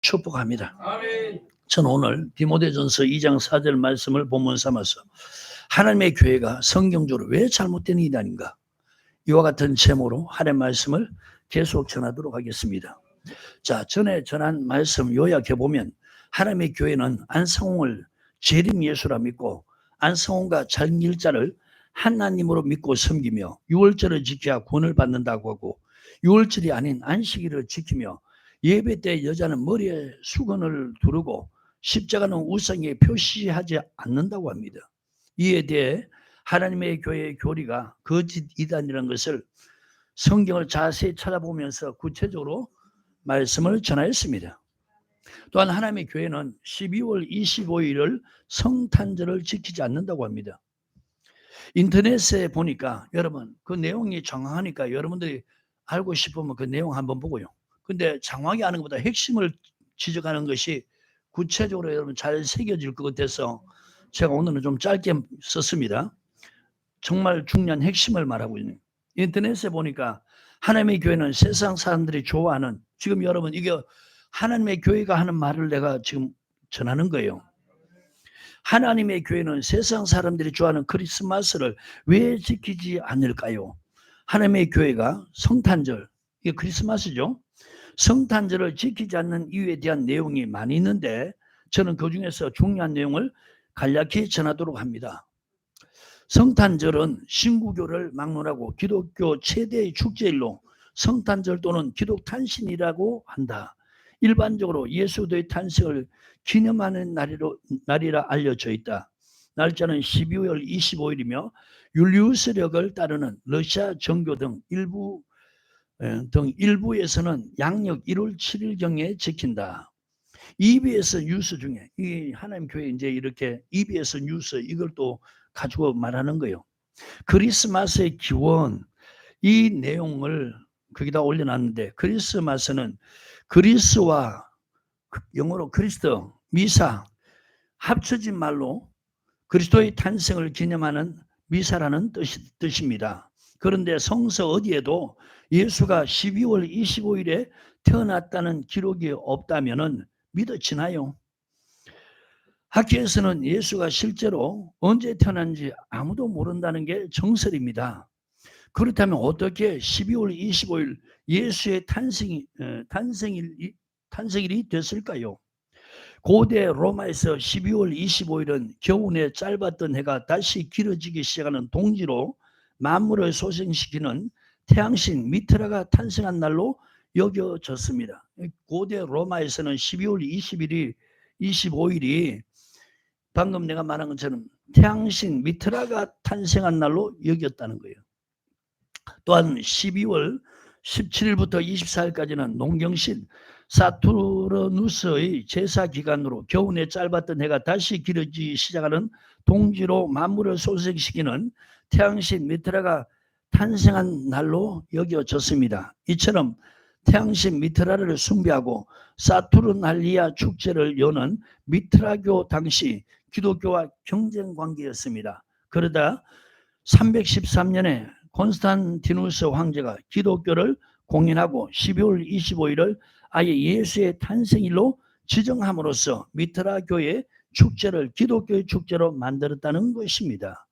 축복합니다. 아멘. 저는 오늘 디모데전서 2장 4절 말씀을 본문 삼아서 하나님의 교회가 성경적으로 왜 잘못된 이단인가, 이와 같은 제목으로 하나님의 말씀을 계속 전하도록 하겠습니다. 자, 전에 전한 말씀 요약해 보면 하나님의 교회는 안성홍을 재림 예수라 믿고 안성홍과 장일자를 하나님으로 믿고 섬기며 유월절을 지켜야 구원을 받는다고 하고, 유월절이 아닌 안식일을 지키며 예배 때 여자는 머리에 수건을 두르고 십자가는 우상에 표시하지 않는다고 합니다. 이에 대해 하나님의 교회의 교리가 거짓 이단이라는 것을 성경을 자세히 찾아보면서 구체적으로 말씀을 전하였습니다. 또한 하나님의 교회는 12월 25일을 성탄절을 지키지 않는다고 합니다. 인터넷에 보니까 여러분 그 내용이 정확하니까 여러분들이 알고 싶으면 그 내용 한번 보고요. 근데 장황히 아는 것보다 핵심을 지적하는 것이 구체적으로 여러분 잘 새겨질 것 같아서 제가 오늘은 좀 짧게 썼습니다. 정말 중요한 핵심을 말하고 있는, 인터넷에 보니까 하나님의 교회는 세상 사람들이 좋아하는, 지금 여러분 이게 하나님의 교회가 하는 말을 내가 지금 전하는 거예요. 하나님의 교회는 세상 사람들이 좋아하는 크리스마스를 왜 지키지 않을까요? 하나님의 교회가 성탄절, 이게 크리스마스죠. 성탄절을 지키지 않는 이유에 대한 내용이 많이 있는데 저는 그 중에서 중요한 내용을 간략히 전하도록 합니다. 성탄절은 신구교를 막론하고 기독교 최대의 축제일로 성탄절 또는 기독탄신이라고 한다. 일반적으로 예수의 탄생을 기념하는 날이라 알려져 있다. 날짜는 12월 25일이며 율리우스력을 따르는 러시아 정교 등 일부에서는 양력 1월 7일경에 지킨다. EBS 뉴스 중에 이 하나님 교회 이제 이렇게 EBS 뉴스 이걸 또 가지고 말하는 거예요. 크리스마스의 기원, 이 내용을 거기다 올려놨는데, 크리스마스는 그리스와 영어로 크리스도, 미사 합쳐진 말로 그리스도의 탄생을 기념하는 미사라는 뜻입니다. 그런데 성서 어디에도 예수가 12월 25일에 태어났다는 기록이 없다면은 믿어지나요? 학교에서는 예수가 실제로 언제 태어난지 아무도 모른다는 게 정설입니다. 그렇다면 어떻게 12월 25일 예수의 탄생일이 됐을까요? 고대 로마에서 12월 25일은 겨우내 짧았던 해가 다시 길어지기 시작하는 동지로 만물을 소생시키는 태양신 미트라가 탄생한 날로 여겨졌습니다. 고대 로마에서는 12월 25일이 방금 내가 말한 것처럼 태양신 미트라가 탄생한 날로 여겼다는 거예요. 또한 12월 17일부터 24일까지는 농경신 사투르누스의 제사 기간으로 겨우내 짧았던 해가 다시 길어지기 시작하는 동지로 만물을 소생시키는 태양신 미트라가 탄생한 날로 여겨졌습니다. 이처럼 태양신 미트라를 숭배하고 사투르날리아 축제를 여는 미트라교 당시 기독교와 경쟁 관계였습니다. 그러다 313년에 콘스탄티누스 황제가 기독교를 공인하고 12월 25일을 아예 예수의 탄생일로 지정함으로써 미트라교의 축제를 기독교의 축제로 만들었다는 것입니다.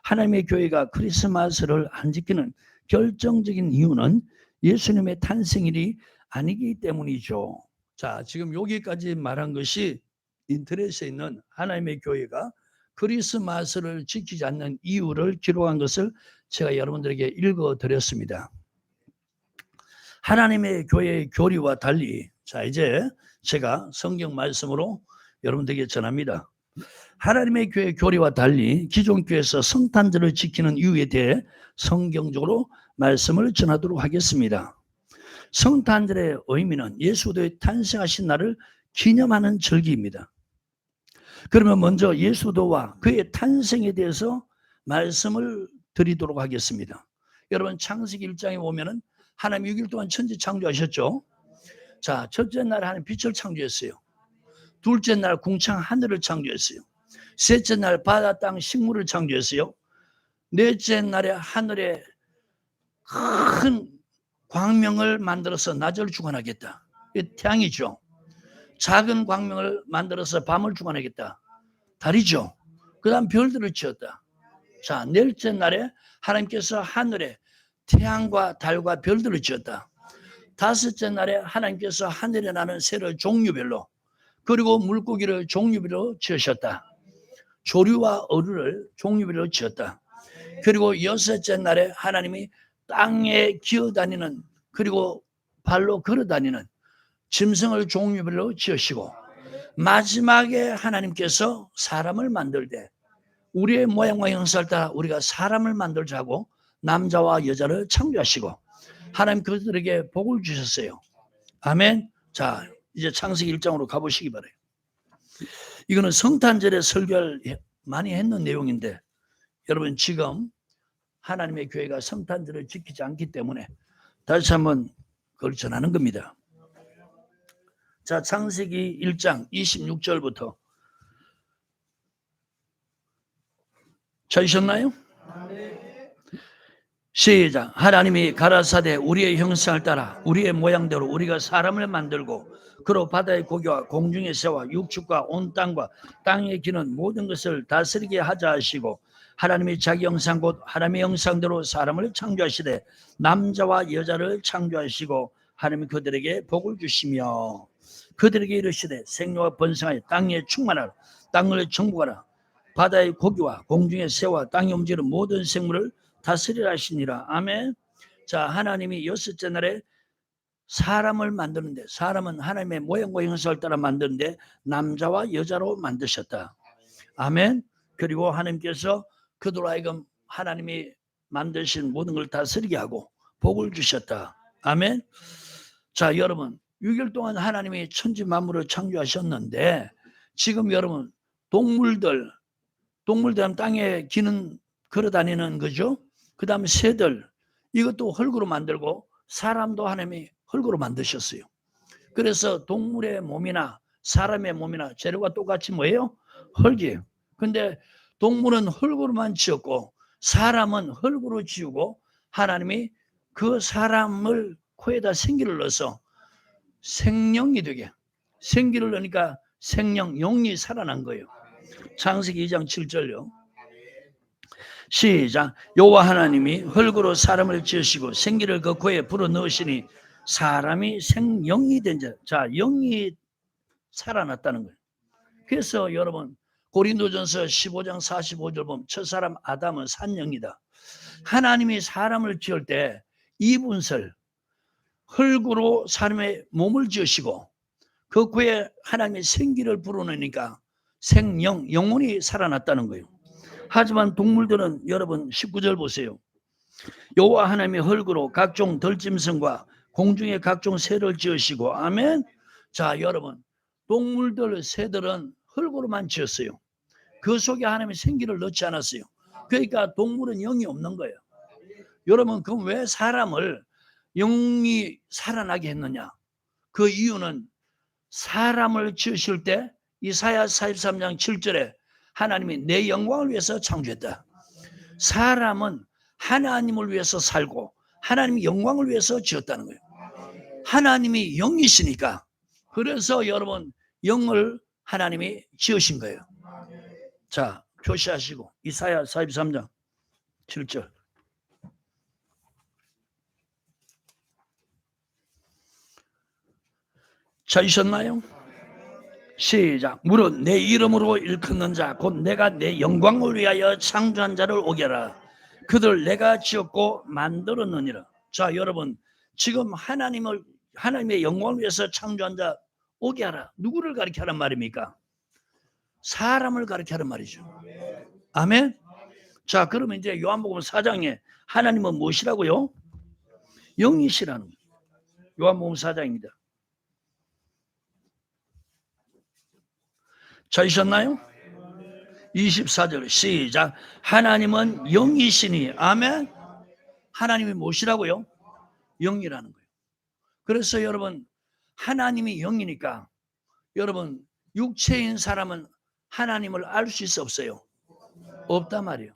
하나님의 교회가 크리스마스를 안 지키는 결정적인 이유는 예수님의 탄생일이 아니기 때문이죠. 자, 지금 여기까지 말한 것이 인터넷에 있는 하나님의 교회가 크리스마스를 지키지 않는 이유를 기록한 것을 제가 여러분들에게 읽어드렸습니다. 하나님의 교회의 교리와 달리, 자 이제 제가 성경 말씀으로 여러분들에게 전합니다. 하나님의 교회의 교리와 달리 기존 교회에서 성탄절을 지키는 이유에 대해 성경적으로 말씀을 전하도록 하겠습니다. 성탄절의 의미는 예수의 탄생하신 날을 기념하는 절기입니다. 그러면 먼저 예수도와 그의 탄생에 대해서 말씀을 드리도록 하겠습니다. 여러분 창세기 1장에 보면은 하나님 6일 동안 천지 창조하셨죠. 자, 첫째 날 하나님 빛을 창조했어요. 둘째 날 궁창 하늘을 창조했어요. 셋째 날 바다 땅 식물을 창조했어요. 넷째 날에 하늘에 큰 광명을 만들어서 낮을 주관하겠다. 태양이죠. 작은 광명을 만들어서 밤을 주관하겠다. 달이죠. 그 다음 별들을 지었다. 자, 넷째 날에 하나님께서 하늘에 태양과 달과 별들을 지었다. 다섯째 날에 하나님께서 하늘에 나는 새를 종류별로, 그리고 물고기를 종류별로 지으셨다. 조류와 어류를 종류별로 지었다. 그리고 여섯째 날에 하나님이 땅에 기어다니는, 그리고 발로 걸어다니는 짐승을 종류별로 지으시고, 마지막에 하나님께서 사람을 만들 때 우리의 모양과 형상을 따라 우리가 사람을 만들자고 남자와 여자를 창조하시고 하나님 그들에게 복을 주셨어요. 아멘. 자, 이제 창세기 1장으로 가보시기 바라요. 이거는 성탄절에 설교를 많이 했는 내용인데, 여러분 지금 하나님의 교회가 성탄절을 지키지 않기 때문에 다시 한번 그걸 전하는 겁니다. 자, 창세기 1장 26절부터 찾으셨나요? 시작. 하나님이 가라사대 우리의 형상을 따라 우리의 모양대로 우리가 사람을 만들고 그로 바다의 고기와 공중의 새와 육축과 온 땅과 땅에 기는 모든 것을 다스리게 하자 하시고, 하나님이 자기 형상 곧 하나님의 형상대로 사람을 창조하시되 남자와 여자를 창조하시고 하나님이 그들에게 복을 주시며 그들에게 이르시되 생육하 번성하여 땅에 충만하라. 땅을 정복하라. 바다의 고기와 공중의 새와 땅에 움직이는 모든 생물을 다스리라 하시니라. 아멘. 자, 하나님이 여섯째 날에 사람을 만드는데, 사람은 하나님의 모양과 형상을 따라 만드는데 남자와 여자로 만드셨다. 아멘. 그리고 하나님께서 그들로 하여금 하나님이 만드신 모든 걸 다스리게 하고 복을 주셨다. 아멘. 자, 여러분 6일 동안 하나님이 천지 만물을 창조하셨는데, 지금 여러분 동물들 하면 땅에 기는 걸어다니는 거죠. 그 다음에 새들, 이것도 흙으로 만들고 사람도 하나님이 흙으로 만드셨어요. 그래서 동물의 몸이나 사람의 몸이나 재료가 똑같이 뭐예요? 흙이에요. 근데 동물은 흙으로만 지었고 사람은 흙으로 지우고 하나님이 그 사람을 코에다 생기를 넣어서 생명이 되게, 생기를 넣으니까 생명, 영이 살아난 거예요. 창세기 2장 7절요. 시작. 여호와 하나님이 흙으로 사람을 지으시고 생기를 그 코에 불어넣으시니 사람이 생영이 된 자. 자, 영이 살아났다는 거예요. 그래서 여러분 고린도전서 15장 45절 보면 첫사람 아담은 산영이다. 하나님이 사람을 지을 때 이분설 흙으로 사람의 몸을 지으시고 그 코에 하나님의 생기를 불어넣으니까 생영, 영혼이 살아났다는 거예요. 하지만 동물들은 여러분 19절 보세요. 여호와 하나님이 흙으로 각종 들짐승과 공중의 각종 새를 지으시고. 아멘. 자, 여러분 동물들, 새들은 흙으로만 지었어요. 그 속에 하나님의 생기를 넣지 않았어요. 그러니까 동물은 영이 없는 거예요. 여러분 그럼 왜 사람을 영이 살아나게 했느냐? 그 이유는 사람을 지으실 때 이사야 43장 7절에 하나님이 내 영광을 위해서 창조했다. 사람은 하나님을 위해서 살고 하나님의 영광을 위해서 지었다는 거예요. 하나님이 영이시니까. 그래서 여러분 영을 하나님이 지으신 거예요. 자, 표시하시고 이사야 43장 7절. 찾으셨나요? 시작. 무릇 내 이름으로 일컫는 자 곧 내가 내 영광을 위하여 창조한 자를 오게 하라. 그들 내가 지었고 만들었느니라. 자, 여러분 지금 하나님의 영광을 위해서 창조한 자 오게 하라. 누구를 가리키는 말입니까? 사람을 가리키는 말이죠. 아멘. 자, 그러면 이제 요한복음 4장에 하나님은 무엇이라고요? 영이시라는 거예요. 요한복음 4장입니다. 찾으셨나요? 24절 시작. 하나님은 영이시니. 아멘. 하나님이 무엇이라고요? 영이라는 거예요. 그래서 여러분 하나님이 영이니까 여러분 육체인 사람은 하나님을 알 수 있어 없어요? 없단 말이에요.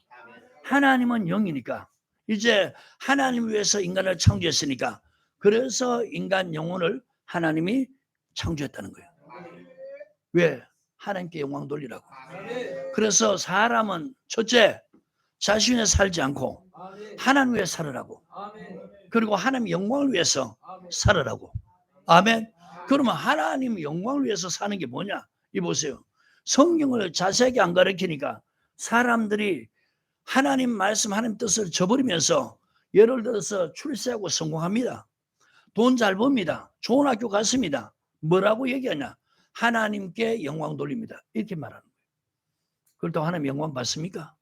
하나님은 영이니까 이제 하나님을 위해서 인간을 창조했으니까 그래서 인간 영혼을 하나님이 창조했다는 거예요. 왜? 하나님께 영광 돌리라고. 그래서 사람은 첫째, 자신 위해 살지 않고 하나님 위해 살으라고. 그리고 하나님 영광을 위해서 살으라고. 아멘. 그러면 하나님 영광을 위해서 사는 게 뭐냐? 이 보세요. 성경을 자세하게 안 가르치니까 사람들이 하나님 말씀, 하나님 뜻을 저버리면서 예를 들어서 출세하고 성공합니다. 돈 잘 법니다. 좋은 학교 갔습니다. 뭐라고 얘기하냐? 하나님께 영광 돌립니다. 이렇게 말하는 거예요. 그걸 또 하나님 영광 받습니까?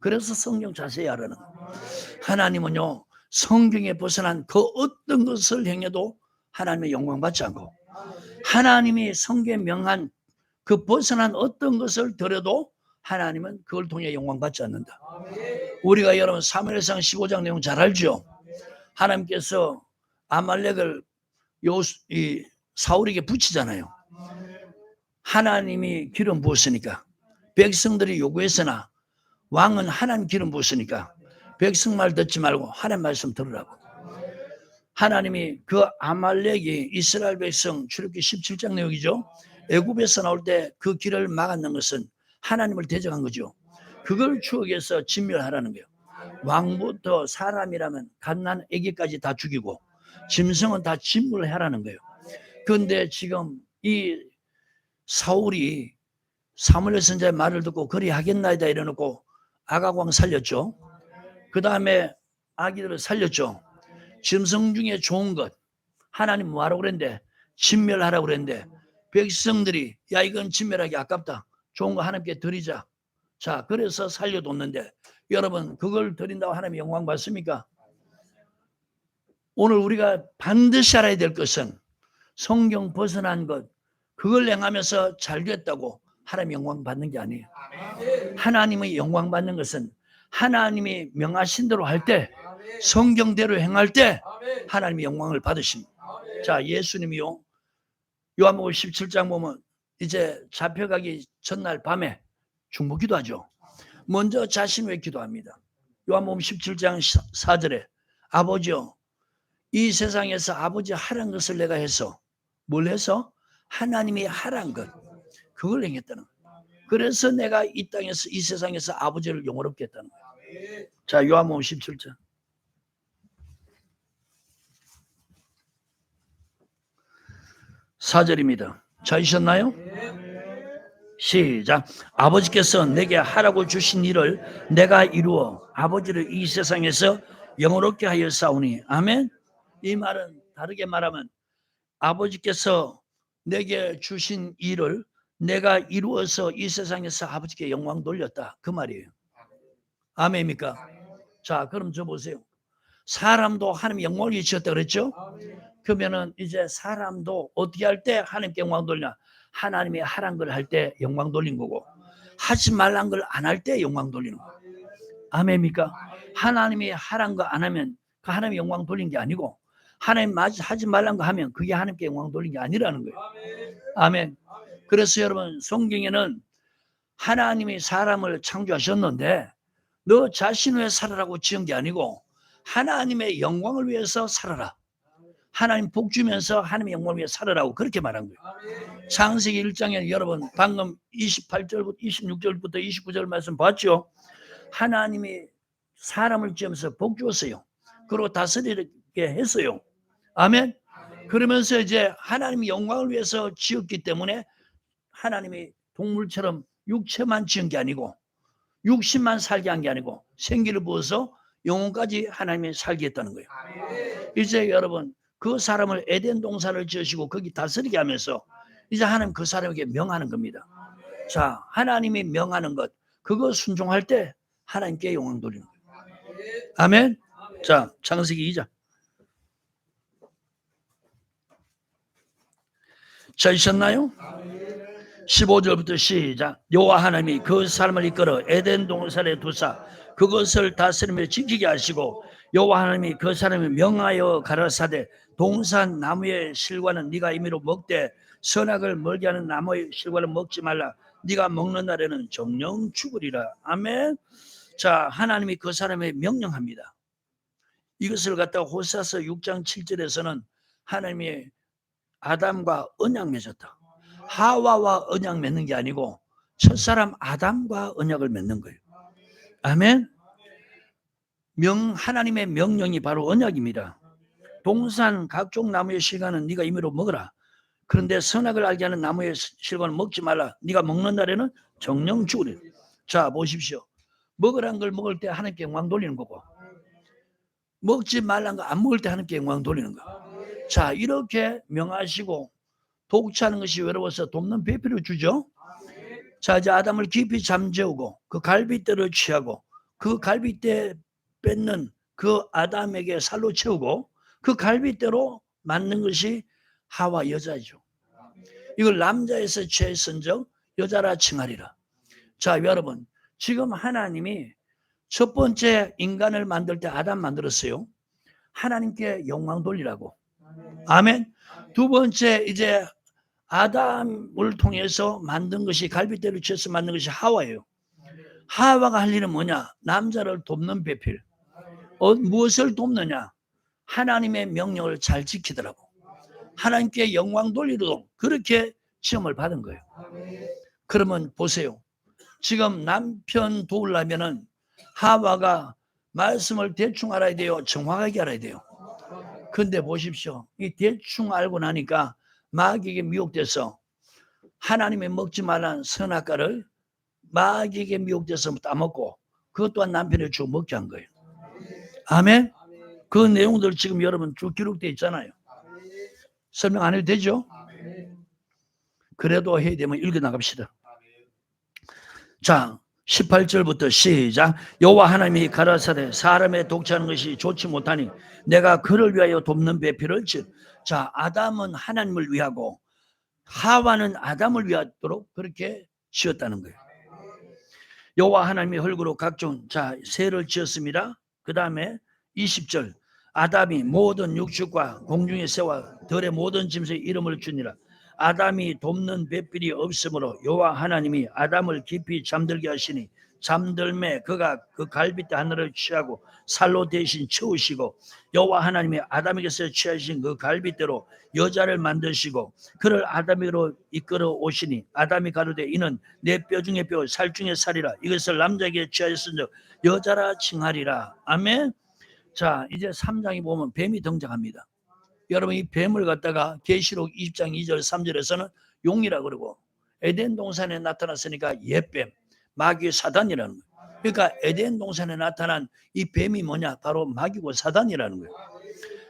그래서 성경 자세히 알아는 거예요. 하나님은요, 성경에 벗어난 그 어떤 것을 행해도 하나님의 영광 받지 않고, 하나님이 성경에 명한 그 벗어난 어떤 것을 들여도 하나님은 그걸 통해 영광 받지 않는다. 우리가 여러분 사무엘상 15장 내용 잘 알죠? 하나님께서 아말렉을 사울에게 붙이잖아요. 하나님이 기름 부었으니까, 백성들이 요구했으나 왕은 하나님 기름 부었으니까 백성 말 듣지 말고 하나님 말씀 들으라고. 하나님이 그 아말렉이 이스라엘 백성 출애굽기 17장 내용이죠. 애굽에서 나올 때 그 길을 막았는 것은 하나님을 대적한 거죠. 그걸 추억해서 진멸하라는 거예요. 왕부터 사람이라면 갓난 아기까지 다 죽이고 짐승은 다 진멸하라는 거예요. 그런데 지금 이 사울이 사무엘 선지자의 말을 듣고 그리 하겠나이다 이래놓고 아가광 살렸죠. 그 다음에 아기들을 살렸죠. 짐승 중에 좋은 것 하나님 뭐하라고 그랬는데 진멸하라고 그랬는데 백성들이 야 이건 진멸하기 아깝다. 좋은 거 하나님께 드리자. 자, 그래서 살려뒀는데 여러분 그걸 드린다고 하나님 영광 받습니까? 오늘 우리가 반드시 알아야 될 것은 성경 벗어난 것 그걸 행하면서 잘 됐다고 하나님 영광 받는 게 아니에요. 하나님의 영광 받는 것은 하나님이 명하신 대로 할 때 성경대로 행할 때 하나님의 영광을 받으십니다. 자, 예수님이요 요한복음 17장 보면 이제 잡혀가기 전날 밤에 중보기도 하죠. 먼저 자신 위해 기도합니다. 요한복음 17장 4절에 아버지요 이 세상에서 아버지 하란 것을 내가 해서 뭘 해서? 하나님이 하란 것 그걸 행했다는 거예요. 그래서 내가 이 땅에서 이 세상에서 아버지를 영원롭게 했다는 거예요. 자, 요한복음 17장 4절입니다. 찾으셨나요? 시작. 아버지께서 내게 하라고 주신 일을 내가 이루어 아버지를 이 세상에서 영원롭게 하여 싸우니. 아멘. 이 말은 다르게 말하면 아버지께서 내게 주신 일을 내가 이루어서 이 세상에서 아버지께 영광 돌렸다. 그 말이에요. 아멘입니까? 자, 그럼 저 보세요. 사람도 하나님 영광을 위치했다 그랬죠? 그러면은 이제 사람도 어떻게 할 때 하나님께 영광 돌리냐? 하나님이 하란 걸 할 때 영광 돌린 거고 하지 말란 걸 안 할 때 영광 돌리는 거예요. 아멘입니까? 하나님이 하란 거 안 하면 그 하나님이 영광 돌린 게 아니고 하나님 하지 말란 거 하면 그게 하나님께 영광 돌린 게 아니라는 거예요. 아멘. 그래서 여러분 성경에는 하나님이 사람을 창조하셨는데 너 자신 위해 살아라고 지은 게 아니고 하나님의 영광을 위해서 살아라. 하나님 복 주면서 하나님의 영광을 위해 살아라고 그렇게 말한 거예요. 창세기 1장에 여러분 방금 28절부터 26절부터 29절 말씀 봤죠? 하나님이 사람을 지으면서 복 주었어요. 그리고 다스리게 했어요. 아멘. 그러면서 이제 하나님의 영광을 위해서 지었기 때문에 하나님이 동물처럼 육체만 지은 게 아니고 육신만 살게 한 게 아니고 생기를 부어서 영혼까지 하나님이 살게 했다는 거예요. 이제 여러분 그 사람을 에덴 동산을 지으시고 거기 다스리게 하면서 이제 하나님 그 사람에게 명하는 겁니다. 자, 하나님이 명하는 것 그거 순종할 때 하나님께 영광 돌리는 거예요. 아멘. 자, 창세기 2장 찾으셨나요? 15절부터 시작. 여호와 하나님이 그 사람을 이끌어 에덴 동산에 두사 그것을 다스리며 지키게 하시고 여호와 하나님이 그 사람을 명하여 가라사대 동산 나무의 실과는 네가 임의로 먹되 선악을 멀게 하는 나무의 실과는 먹지 말라. 네가 먹는 날에는 정령 죽으리라. 아멘. 자, 하나님이 그 사람에 명령합니다. 이것을 갖다가 호세아서 6장 7절에서는 하나님이 아담과 언약 맺었다. 하와와 언약 맺는 게 아니고 첫사람 아담과 언약을 맺는 거예요. 아멘. 하나님의 명령이 바로 언약입니다. 동산 각종 나무의 실과는 네가 임의로 먹어라. 그런데 선악을 알게 하는 나무의 실과는 먹지 말라. 네가 먹는 날에는 정령 죽으리라. 자, 보십시오. 먹으란 걸 먹을 때 하나님께 영광 돌리는 거고, 먹지 말란 거 안 먹을 때 하나님께 영광 돌리는 거. 자, 이렇게 명하시고 독차는 것이 외로워서 돕는 배필을 주죠. 자, 이제 아담을 깊이 잠재우고 그 갈빗대를 취하고 그 갈빗대 뺏는 그 아담에게 살로 채우고 그 갈빗대로 만든 것이 하와 여자죠. 이걸 남자에서 취했은즉 여자라 칭하리라. 자, 여러분, 지금 하나님이 첫 번째 인간을 만들 때 아담 만들었어요. 하나님께 영광 돌리라고. 아멘. 두 번째 이제 아담을 통해서 만든 것이 갈빗대를 취해서 만든 것이 하와예요. 하와가 할 일은 뭐냐? 남자를 돕는 배필. 무엇을 돕느냐? 하나님의 명령을 잘 지키더라고. 하나님께 영광 돌리도록 그렇게 시험을 받은 거예요. 그러면 보세요. 지금 남편 도우려면은 하와가 말씀을 대충 알아야 돼요? 정확하게 알아야 돼요? 근데 보십시오. 이 대충 알고 나니까 마귀에게 미혹돼서 하나님의 먹지 말라는 선악과를 마귀에게 미혹돼서 따먹고 그것 또한 남편의 주 먹게 한 거예요. 아멘. 그 내용들 지금 여러분 쭉 기록되어 있잖아요. 설명 안 해도 되죠? 그래도 해야 되면 읽어 나갑시다. 자, 18절부터 시작. 여호와 하나님이 가라사대 사람의 독차는 것이 좋지 못하니 내가 그를 위하여 돕는 배필을 즉. 자, 아담은 하나님을 위하고 하와는 아담을 위하도록 그렇게 지었다는 거예요. 여호와 하나님이 흙으로 각종 새를 지었습니다. 그 다음에 20절 아담이 모든 육축과 공중의 새와 들의 모든 짐승의 이름을 주니라. 아담이 돕는 배필이 없으므로 여호와 하나님이 아담을 깊이 잠들게 하시니 잠들매 그가 그 갈빗대 하나를 취하고 살로 대신 채우시고 여호와 하나님이 아담에게서 취하신 그 갈빗대로 여자를 만드시고 그를 아담에게로 이끌어 오시니 아담이 가로되 이는 내 뼈 중에 뼈 살 중에 살이라 이것을 남자에게 취하였은즉 여자라 칭하리라. 아멘. 자, 이제 3장에 보면 뱀이 등장합니다. 여러분 이 뱀을 갖다가 계시록 20장 2절 3절에서는 용이라 그러고 에덴 동산에 나타났으니까 옛뱀 마귀 사단이라는 거예요. 그러니까 에덴 동산에 나타난 이 뱀이 뭐냐? 바로 마귀고 사단이라는 거예요.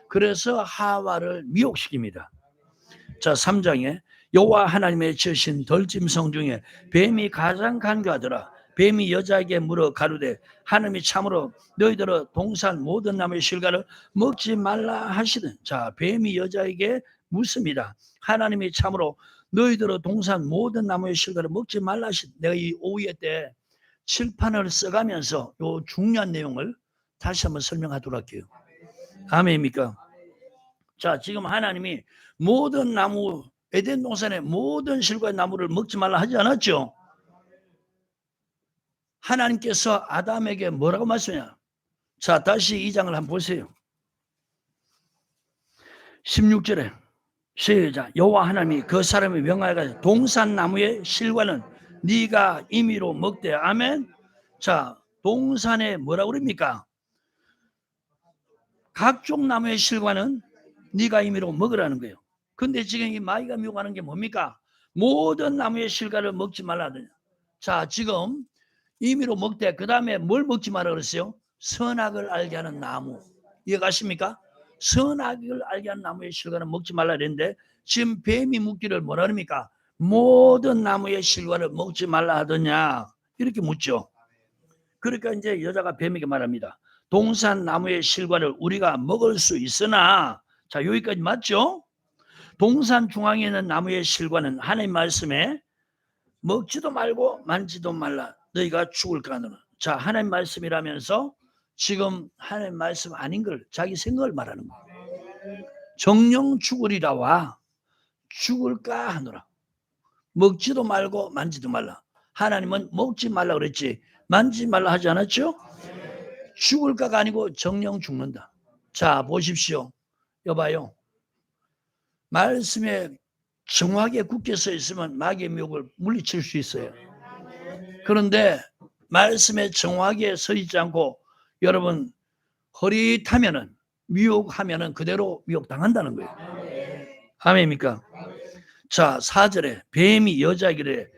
그래서 하와를 미혹시킵니다. 자, 3장에 여호와 하나님의 지으신 덜짐승 중에 뱀이 가장 간교하더라. 뱀이 여자에게 물어 가로되 하나님이 참으로 너희들은 동산 모든 나무의 실과를 먹지 말라 하시든. 자, 뱀이 여자에게 묻습니다. 하나님이 참으로 너희들은 동산 모든 나무의 실과를 먹지 말라 하시든. 내가 이 오후에 때 칠판을 써가면서 요 중요한 내용을 다시 한번 설명하도록 할게요. 아멘입니까? 자, 지금 하나님이 모든 나무 에덴 동산의 모든 실과의 나무를 먹지 말라 하지 않았죠? 하나님께서 아담에게 뭐라고 말씀하냐? 자, 다시 2장을 한번 보세요. 16절에 시작. 여호와 하나님이 그 사람이 명하여 동산 나무의 실과는 네가 임의로 먹되. 아멘. 자, 동산에 뭐라고 그럽니까? 각종 나무의 실과는 네가 임의로 먹으라는 거예요. 근데 지금 이 마귀가 미혹하는 게 뭡니까? 모든 나무의 실과를 먹지 말라더냐. 자, 지금 임의로 먹되 그 다음에 뭘 먹지 말라 그랬어요? 선악을 알게 하는 나무. 이해가십니까? 선악을 알게 하는 나무의 실과는 먹지 말라 그랬는데 지금 뱀이 묻기를 뭐라 그럽니까? 모든 나무의 실과를 먹지 말라 하더냐 이렇게 묻죠. 그러니까 이제 여자가 뱀에게 말합니다. 동산 나무의 실과를 우리가 먹을 수 있으나. 자, 여기까지 맞죠? 동산 중앙에 있는 나무의 실과는 하나님 말씀에 먹지도 말고 만지도 말라 너희가 죽을까 하노라. 자, 하나님 말씀이라면서 지금 하나님 말씀 아닌 걸 자기 생각을 말하는 거예요. 정령 죽으리라와 죽을까 하노라. 먹지도 말고 만지도 말라. 하나님은 먹지 말라 그랬지 만지지 말라 하지 않았죠? 죽을까가 아니고 정령 죽는다. 자, 보십시오. 여봐요. 말씀에 정확하게 굳게 서 있으면 마귀의 미혹을 물리칠 수 있어요. 그런데 말씀에 정확하게 서 있지 않고 여러분 허릿하면은 미혹하면은 그대로 미혹당한다는 거예요. 아멘입니까? 자, 4절에 뱀이 여자에게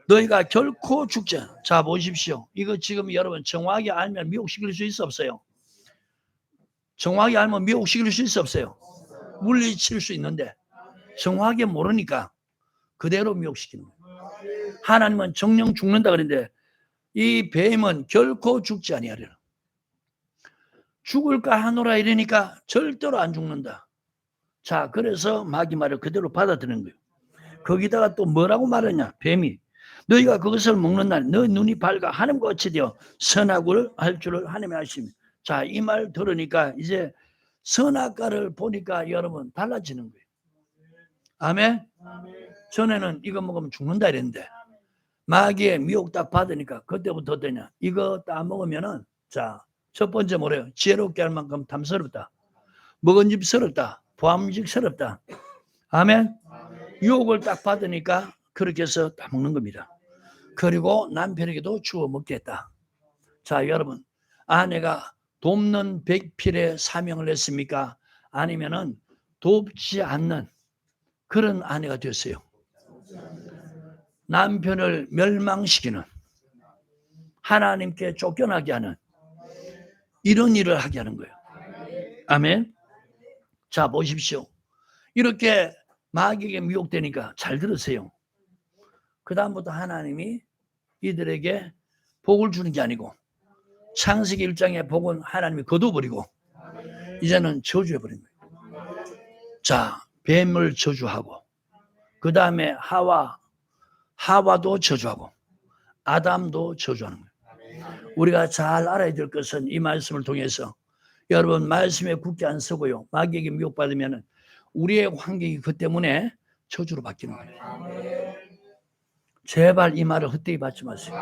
너희가 결코 죽지 않아. 자, 보십시오. 이거 지금 여러분 정확하게 알면 미혹시킬 수 있어 없어요? 정확하게 알면 미혹시킬 수 있어 없어요? 물리칠 수 있는데 정확하게 모르니까 그대로 미혹시키는 거예요. 하나님은 정령 죽는다 그랬는데 이 뱀은 결코 죽지 아니하리라. 죽을까 하노라 이러니까 절대로 안 죽는다. 자, 그래서 마귀 말을 그대로 받아들이는 거예요. 거기다가 또 뭐라고 말하냐? 뱀이 너희가 그것을 먹는 날 너 눈이 밝아 하나님과 같이 되어 선악을 할 줄을 하나님이 아십니다. 자, 이 말 들으니까 이제 선악과를 보니까 여러분 달라지는 거예요. 아멘? 전에는 이거 먹으면 죽는다 이랬는데 마귀의 미혹 딱 받으니까 그때부터 어떠냐? 이거 딱 먹으면은 자, 첫 번째 뭐래요? 지혜롭게 할 만큼 탐스럽다. 먹은집스럽다. 보암직스럽다. 아멘? 유혹을 딱 받으니까 그렇게 해서 다 먹는 겁니다. 그리고 남편에게도 주워 먹겠다. 자, 여러분, 아내가 돕는 백필의 사명을 했습니까? 아니면은 돕지 않는 그런 아내가 됐어요. 남편을 멸망시키는, 하나님께 쫓겨나게 하는 이런 일을 하게 하는 거예요. 아멘. 자, 보십시오. 이렇게 마귀에게 미혹되니까 잘 들으세요. 그 다음부터 하나님이 이들에게 복을 주는 게 아니고 창세기 1장의 복은 하나님이 거둬버리고 이제는 저주해버린 거예요. 자, 뱀을 저주하고 그 다음에 하와도 저주하고 아담도 저주하는 거예요. 우리가 잘 알아야 될 것은 이 말씀을 통해서 여러분 말씀에 굳게 안 서고요. 마귀에게 미혹받으면 우리의 환경이 그 때문에 저주로 바뀌는 거예요. 제발 이 말을 헛되이 받지 마세요.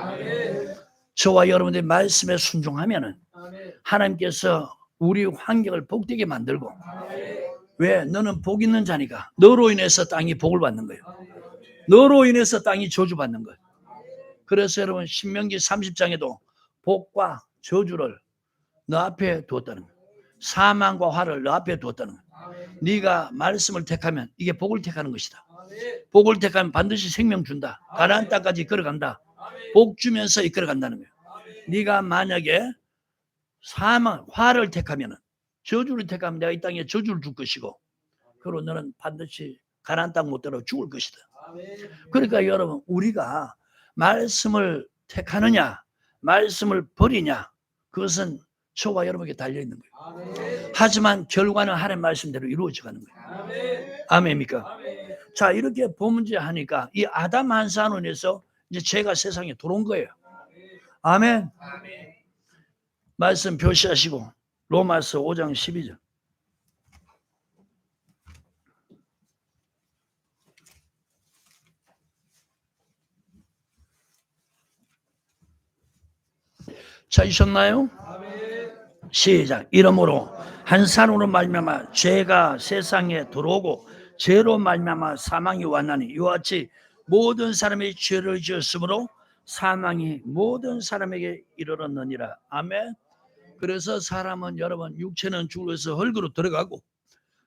저와 여러분들이 말씀에 순종하면 하나님께서 우리 환경을 복되게 만들고 왜? 너는 복 있는 자니까 너로 인해서 땅이 복을 받는 거예요. 너로 인해서 땅이 저주받는 거예요. 그래서 여러분 신명기 30장에도 복과 저주를 너 앞에 두었다는 거예요. 사망과 화를 너 앞에 두었다는 거예요. 네가 말씀을 택하면 이게 복을 택하는 것이다. 복을 택하면 반드시 생명 준다. 가나안 땅까지 걸어간다. 복 주면서 이끌어간다는 거예요. 네가 만약에 화를 택하면 저주를 택하면 내가 이 땅에 저주를 줄 것이고 그리고 너는 반드시 가나안 땅 못 들어 죽을 것이다. 그러니까 여러분 우리가 말씀을 택하느냐 말씀을 버리냐 그것은 저와 여러분에게 달려있는 거예요. 하지만 결과는 하나님 말씀대로 이루어져 가는 거예요. 아멘입니까? 자, 이렇게 범죄하니까 이 아담 한 산원에서 이제 죄가 세상에 들어온 거예요. 아멘. 말씀 표시하시고 로마서 5장 12절. 찾으셨나요? 시작. 이러므로 한 사람으로 말미암아 죄가 세상에 들어오고 죄로 말미암아 사망이 왔나니 이와 같이 모든 사람이 죄를 지었으므로 사망이 모든 사람에게 이르렀느니라. 아멘. 그래서 사람은 여러분 육체는 죽어서 흙으로 들어가고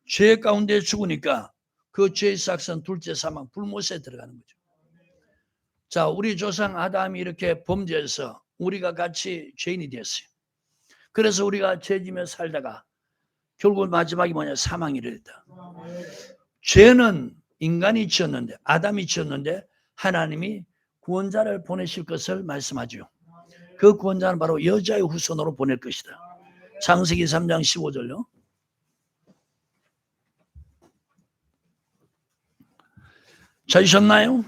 죄 가운데 죽으니까 그 죄의 삭선 둘째 사망 불못에 들어가는 거죠. 자, 우리 조상 아담이 이렇게 범죄해서 우리가 같이 죄인이 됐어요. 그래서 우리가 죄지며 살다가 결국 마지막이 뭐냐? 사망이 이르렀다. 죄는 인간이 지었는데 아담이 지었는데 하나님이 구원자를 보내실 것을 말씀하죠. 그 구원자는 바로 여자의 후손으로 보낼 것이다. 창세기 3장 15절요. 찾으셨나요?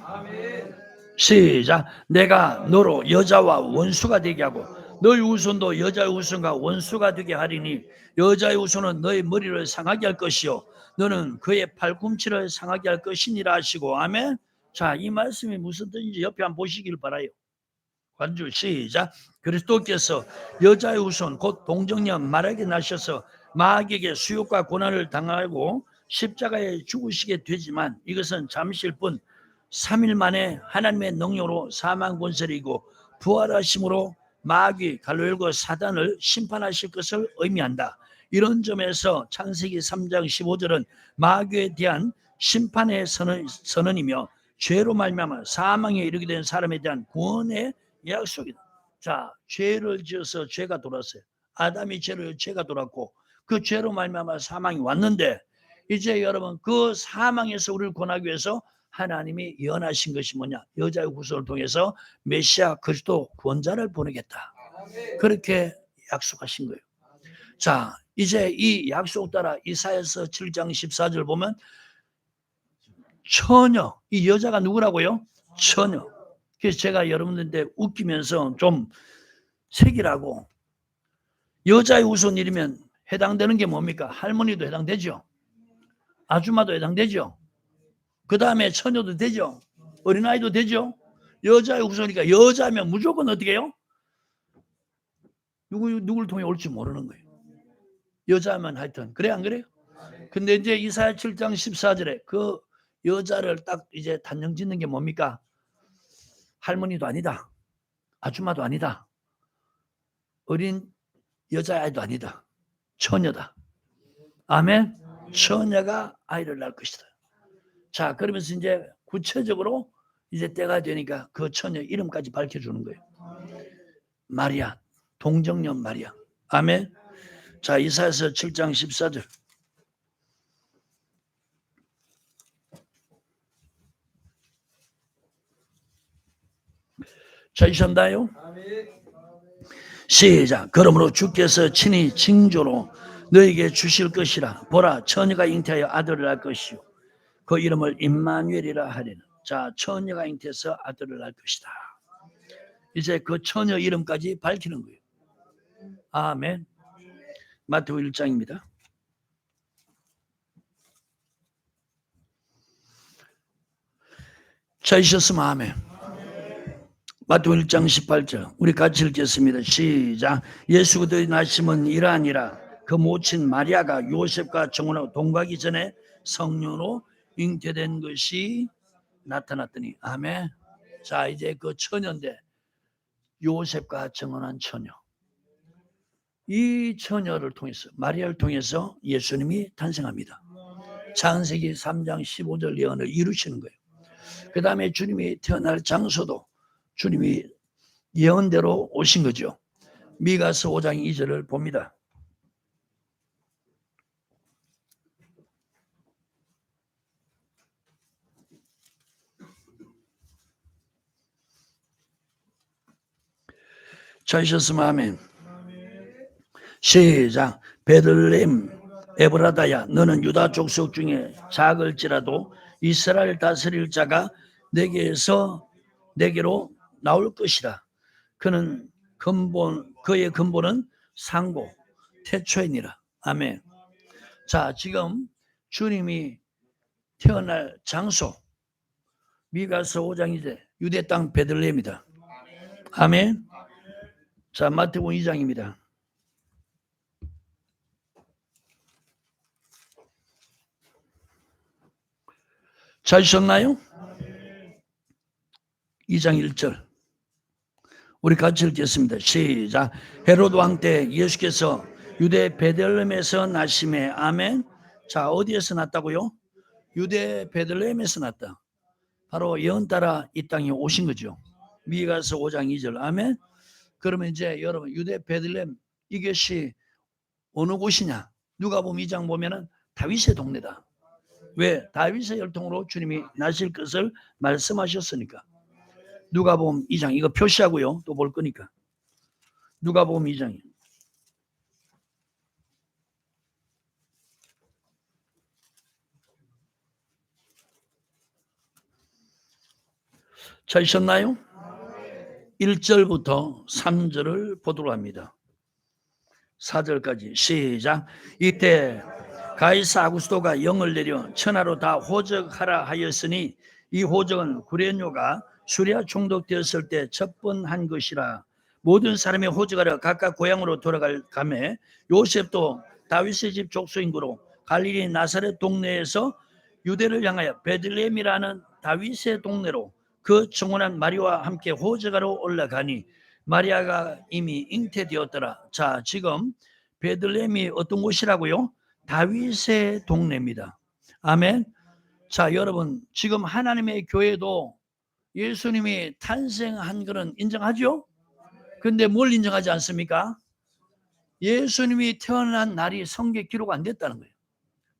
시작. 내가 너로 여자와 원수가 되게 하고 너의 후손도 여자의 후손과 원수가 되게 하리니 여자의 후손은 너의 머리를 상하게 할 것이요 너는 그의 팔꿈치를 상하게 할 것이니라 하시고. 아멘. 자, 이 말씀이 무슨 뜻인지 옆에 한번 보시길 바라요. 관주 시작. 그리스도께서 여자의 후손 곧 동정녀 마리아에게 나셔서 마귀에게 수욕과 고난을 당하고 십자가에 죽으시게 되지만 이것은 잠시일 뿐 3일 만에 하나님의 능력으로 사망 권세를 이기고 부활하심으로 마귀 갈로열과 사단을 심판하실 것을 의미한다. 이런 점에서 창세기 3장 15절은 마귀에 대한 심판의 선언이며 죄로 말미암아 사망에 이르게 된 사람에 대한 구원의 약속이다. 자, 죄를 지어서 죄가 돌았어요. 아담이 죄가 돌았고 그 죄로 말미암아 사망이 왔는데 이제 여러분 그 사망에서 우리를 구원하기 위해서 하나님이 예언하신 것이 뭐냐? 여자의 후손을 통해서 메시아 그리스도 구원자를 보내겠다. 그렇게 약속하신 거예요. 자, 이제 이 약속 따라 이사야서 7장 14절 보면 처녀, 이 여자가 누구라고요? 처녀. 그래서 제가 여러분들한테 웃기면서 좀 색이라고 여자의 후손이면 해당되는 게 뭡니까? 할머니도 해당되죠. 아줌마도 해당되죠. 그 다음에 처녀도 되죠. 어린아이도 되죠. 여자의 후손이니까 여자면 무조건 어떻게 해요? 누굴 통해 올지 모르는 거예요. 여자면 하여튼 그래 안 그래요? 근데 이제 이사야 7장 14절에 그 여자를 딱 이제 단정 짓는 게 뭡니까? 할머니도 아니다. 아줌마도 아니다. 어린 여자아이도 아니다. 처녀다. 아멘. 처녀가 아이를 낳을 것이다. 자, 그러면서 이제 구체적으로 이제 때가 되니까 그 처녀 이름까지 밝혀주는 거예요. 마리아, 동정녀 마리아. 아멘. 자, 이사야서 7장 14절. 찾으셨나요? 시작. 그러므로 주께서 친히 징조로 너에게 주실 것이라. 보라, 처녀가 잉태하여 아들을 낳을 것이요 그 이름을 임마누엘이라 하리라. 자, 처녀가 잉태해서 아들을 낳을 것이다. 이제 그 처녀 이름까지 밝히는 거예요. 아멘. 마태복음 1장입니다. 찾으셨으면 아멘. 마태복음 1장 18절 우리 같이 읽겠습니다. 시작. 예수 그리스도의 나심은 이러하니라. 그 모친 마리아가 요셉과 정혼하고 동거하기 전에 성령으로 잉태된 것이 나타났더니. 아멘. 자, 이제 그 처녀인데 요셉과 정혼한 처녀. 이 처녀를 통해서 마리아를 통해서 예수님이 탄생합니다. 창세기 3장 15절 예언을 이루시는 거예요. 그 다음에 주님이 태어날 장소도 주님이 예언대로 오신 거죠. 미가서 5장 2절을 봅니다. 찾으셨으면 아멘. 시작. 베들레헴 에브라다야, 너는 유다 족속 중에 작을지라도 이스라엘 다스릴 자가 내게로 나올 것이라. 그의 근본은 상고 태초이니라. 아멘. 자, 지금 주님이 태어날 장소 미가서 5장 이제 유대 땅 베들레헴이다. 아멘. 자, 마태복음 2장입니다. 찾으셨나요? 2장 1절 우리 같이 읽겠습니다. 시작. 헤로드 왕 때 예수께서 유대 베들레헴에서 나심에. 아멘. 자, 어디에서 났다고요? 유대 베들레헴에서 났다. 바로 예언 따라 이 땅에 오신 거죠. 미가서 5장 2절. 아멘. 그러면 이제 여러분 유대 베들레헴 이것이 어느 곳이냐? 누가복음 2장 보면은 다윗의 동네다. 왜? 다윗의 혈통으로 주님이 나실 것을 말씀하셨으니까. 누가복음 2장 이거 표시하고요. 또 볼 거니까. 누가복음 2장이요. 찾으셨나요? 1절부터 3절을 보도록 합니다. 4절까지 시작. 이때 가이사 아구스도가 영을 내려 천하로 다 호적하라 하였으니 이 호적은 구레뇨가 수리아 총독되었을 때 첩번한 것이라. 모든 사람이 호적하려 각각 고향으로 돌아갈 감에 요셉도 다윗의 집 족속인구로 갈릴리 나사렛 동네에서 유대를 향하여 베들레헴이라는 다윗의 동네로 그 청혼한 마리아와 함께 호적하러 올라가니 마리아가 이미 잉태되었더라. 자, 지금 베들레헴이 어떤 곳이라고요? 다윗의 동네입니다. 아멘. 자, 여러분, 지금 하나님의 교회도 예수님이 탄생한 것은 인정하죠? 근데 뭘 인정하지 않습니까? 예수님이 태어난 날이 성경에 기록 안 됐다는 거예요.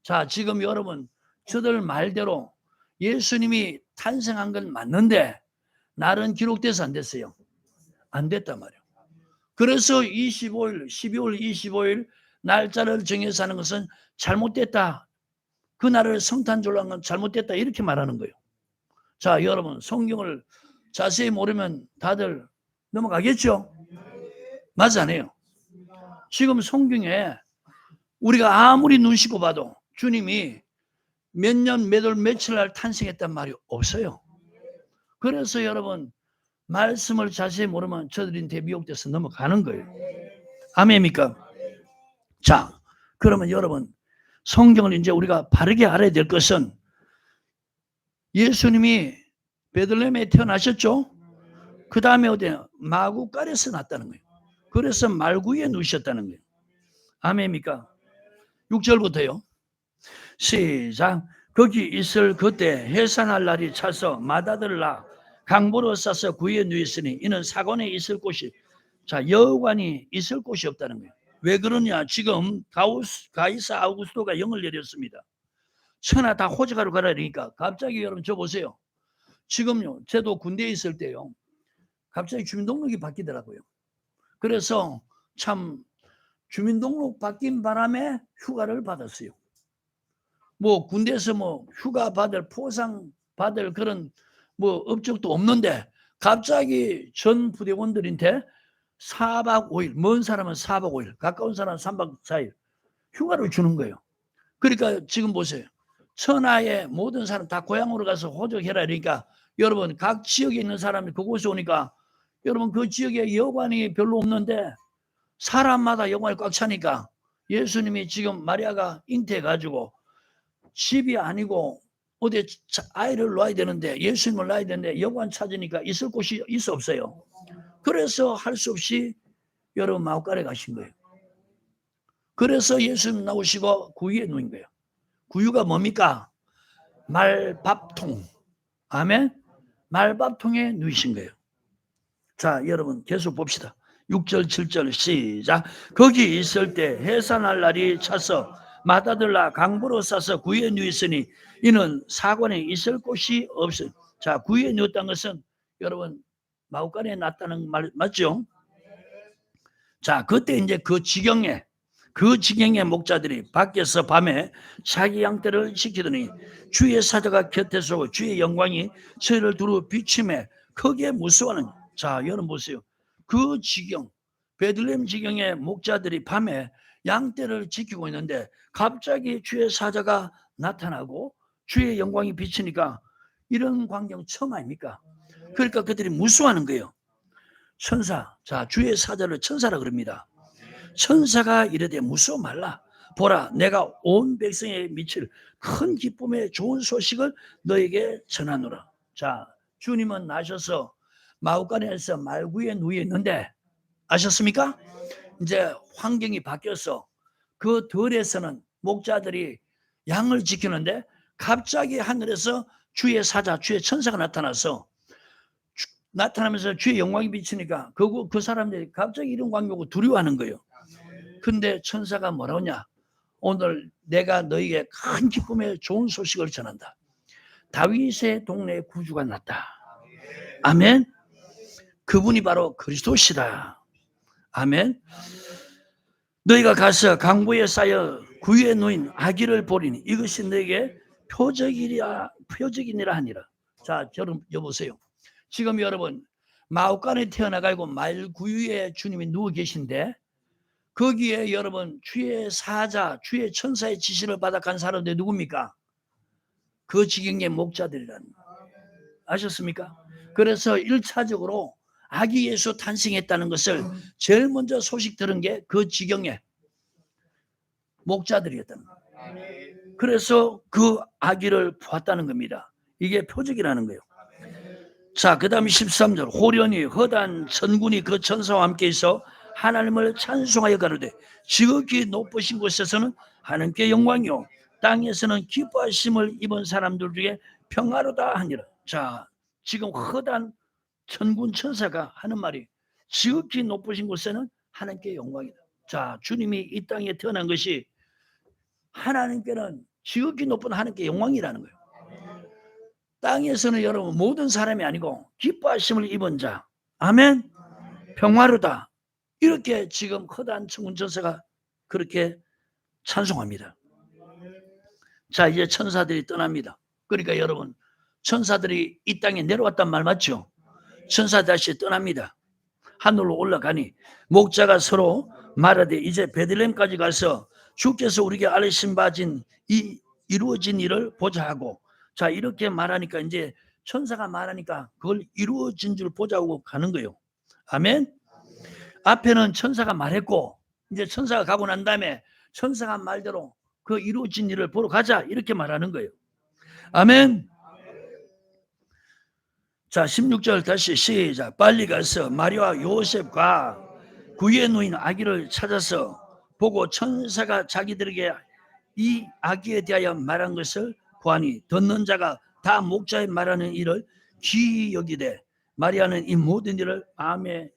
자, 지금 여러분, 저들 말대로 예수님이 탄생한 건 맞는데 날은 기록돼서 안 됐어요. 안 됐단 말이에요. 그래서 25일, 12월 25일 날짜를 정해서 하는 것은 잘못됐다. 그 날을 성탄절로 한 건 잘못됐다. 이렇게 말하는 거예요. 자, 여러분, 성경을 자세히 모르면 다들 넘어가겠죠? 맞지 않아요? 지금 성경에 우리가 아무리 눈 씻고 봐도 주님이 몇 년, 몇 월, 며칠 날 탄생했단 말이 없어요. 그래서 여러분, 말씀을 자세히 모르면 저들한테 미혹돼서 넘어가는 거예요. 아멘입니까? 자, 그러면 여러분, 성경을 이제 우리가 바르게 알아야 될 것은 예수님이 베들레헴에 태어나셨죠? 그 다음에 어디에? 마구간에서 났다는 거예요. 그래서 말구에 누우셨다는 거예요. 아멘입니까? 6절부터요. 시작. 거기 있을 그때 해산할 날이 차서 맏아들을 낳아 강보로 싸서 구에 누였으니 이는 사관에 있을 곳이, 자, 여관이 있을 곳이 없다는 거예요. 왜 그러냐? 지금 가이사 아우구스토가 영을 내렸습니다. 천하 다 호적하러 가라 그러니까 갑자기 여러분 저 보세요. 지금요, 저도 군대에 있을 때요, 갑자기 주민등록이 바뀌더라고요. 그래서 참 주민등록 바뀐 바람에 휴가를 받았어요. 뭐 군대에서 뭐 휴가 받을, 포상 받을 그런 뭐 업적도 없는데 갑자기 전 부대원들한테 4박 5일, 먼 사람은 4박 5일, 가까운 사람은 3박 4일 휴가를 주는 거예요. 그러니까 지금 보세요. 천하의 모든 사람 다 고향으로 가서 호적해라. 그러니까 여러분, 각 지역에 있는 사람이 그곳에 오니까 여러분, 그 지역에 여관이 별로 없는데 사람마다 여관이 꽉 차니까 예수님이 지금 마리아가 잉태해가지고 집이 아니고 어디 아이를 놓아야 되는데, 예수님을 낳아야 되는데 여관 찾으니까 있을 곳이 있어 없어요. 그래서 할 수 없이 여러분 마구간에 가신 거예요. 그래서 예수님 나오시고 구유에 누인 거예요. 구유가 뭡니까? 말밥통. 아멘. 말밥통에 누이신 거예요. 자, 여러분 계속 봅시다. 6절 7절 시작. 거기 있을 때 해산할 날이 차서 맏아들 낳아 강보로 싸서 구유에 누였으니 이는 사관에 있을 곳이 없어요. 자, 구유에 누웠다는 것은 여러분 마구간에 났다는 말 맞죠? 자, 그때 이제 그 지경에 목자들이 밖에서 밤에 자기 양떼를 지키더니 주의 사자가 곁에서 오고 주의 영광이 저희를 두루 비추매 크게 무서워하는. 자, 여러분 보세요. 그 지경, 베들레헴 지경의 목자들이 밤에 양떼를 지키고 있는데 갑자기 주의 사자가 나타나고 주의 영광이 비치니까 이런 광경 처음 아닙니까? 그러니까 그들이 무서워하는 거예요. 천사, 자, 주의 사자를 천사라 그럽니다. 천사가 이르되 무서워 말라. 보라, 내가 온 백성에 미칠 큰 기쁨의 좋은 소식을 너에게 전하노라. 자, 주님은 나셔서 마구간에서 말구에 누워 있는데 아셨습니까? 이제 환경이 바뀌어서 그 들에서는 목자들이 양을 지키는데 갑자기 하늘에서 주의 사자, 주의 천사가 나타나면서 주의 영광이 비치니까 그 사람들이 갑자기 이런 광경 보고 두려워하는 거예요. 근데 천사가 뭐라냐? 오늘 내가 너에게 큰 기쁨의 좋은 소식을 전한다. 다윗의 동네에 구주가 났다. 아멘. 그분이 바로 그리스도시다. 아멘. 너희가 가서 강보에 쌓여 구유에 누인 아기를 보리니 이것이 너에게 표적이니라 하니라. 자, 여보세요. 지금 여러분 마구간에 태어나가지고 말구유에 주님이 누워 계신데 거기에 여러분 주의 사자, 주의 천사의 지시를 받아 간 사람들이 누굽니까? 그 지경의 목자들이라는 거예요. 아셨습니까? 그래서 1차적으로 아기 예수 탄생했다는 것을 제일 먼저 소식 들은 게 그 지경의 목자들이었다는 거예요. 그래서 그 아기를 보았다는 겁니다. 이게 표적이라는 거예요. 자, 그 다음 13절. 호련히 허다한 천군이 그 천사와 함께 있어 하나님을 찬송하여 가로되 지극히 높으신 곳에서는 하나님께 영광이요 땅에서는 기뻐하심을 입은 사람들 중에 평화로다 하니라. 자, 지금 허다한 천군 천사가 하는 말이 지극히 높으신 곳에는 하나님께 영광이다. 자, 주님이 이 땅에 태어난 것이 하나님께는 지극히 높은 하나님께 영광이라는 거예요. 땅에서는 여러분 모든 사람이 아니고 기뻐하심을 입은 자, 아멘, 평화로다, 이렇게 지금 허다한 천군 천사가 그렇게 찬송합니다. 자, 이제 천사들이 떠납니다. 그러니까 여러분 천사들이 이 땅에 내려왔단 말 맞죠? 천사 다시 떠납니다. 하늘로 올라가니 목자가 서로 말하되 이제 베들레헴까지 가서 주께서 우리에게 알리신 바진 이 이루어진 일을 보자 하고, 자, 이렇게 말하니까 이제 천사가 말하니까 그걸 이루어진 줄 보자고 가는 거예요. 아멘. 앞에는 천사가 말했고 이제 천사가 가고 난 다음에 천사가 말대로 그 이루어진 일을 보러 가자 이렇게 말하는 거예요. 아멘. 자, 16절 다시 시작. 빨리 가서 마리아와 요셉과 구유에 누인 아기를 찾아서 보고 천사가 자기들에게 이 아기에 대하여 말한 것을 보아니 듣는 자가 다 목자의 말하는 일을 귀히 여기되 마리아는 이 모든 일을 마음에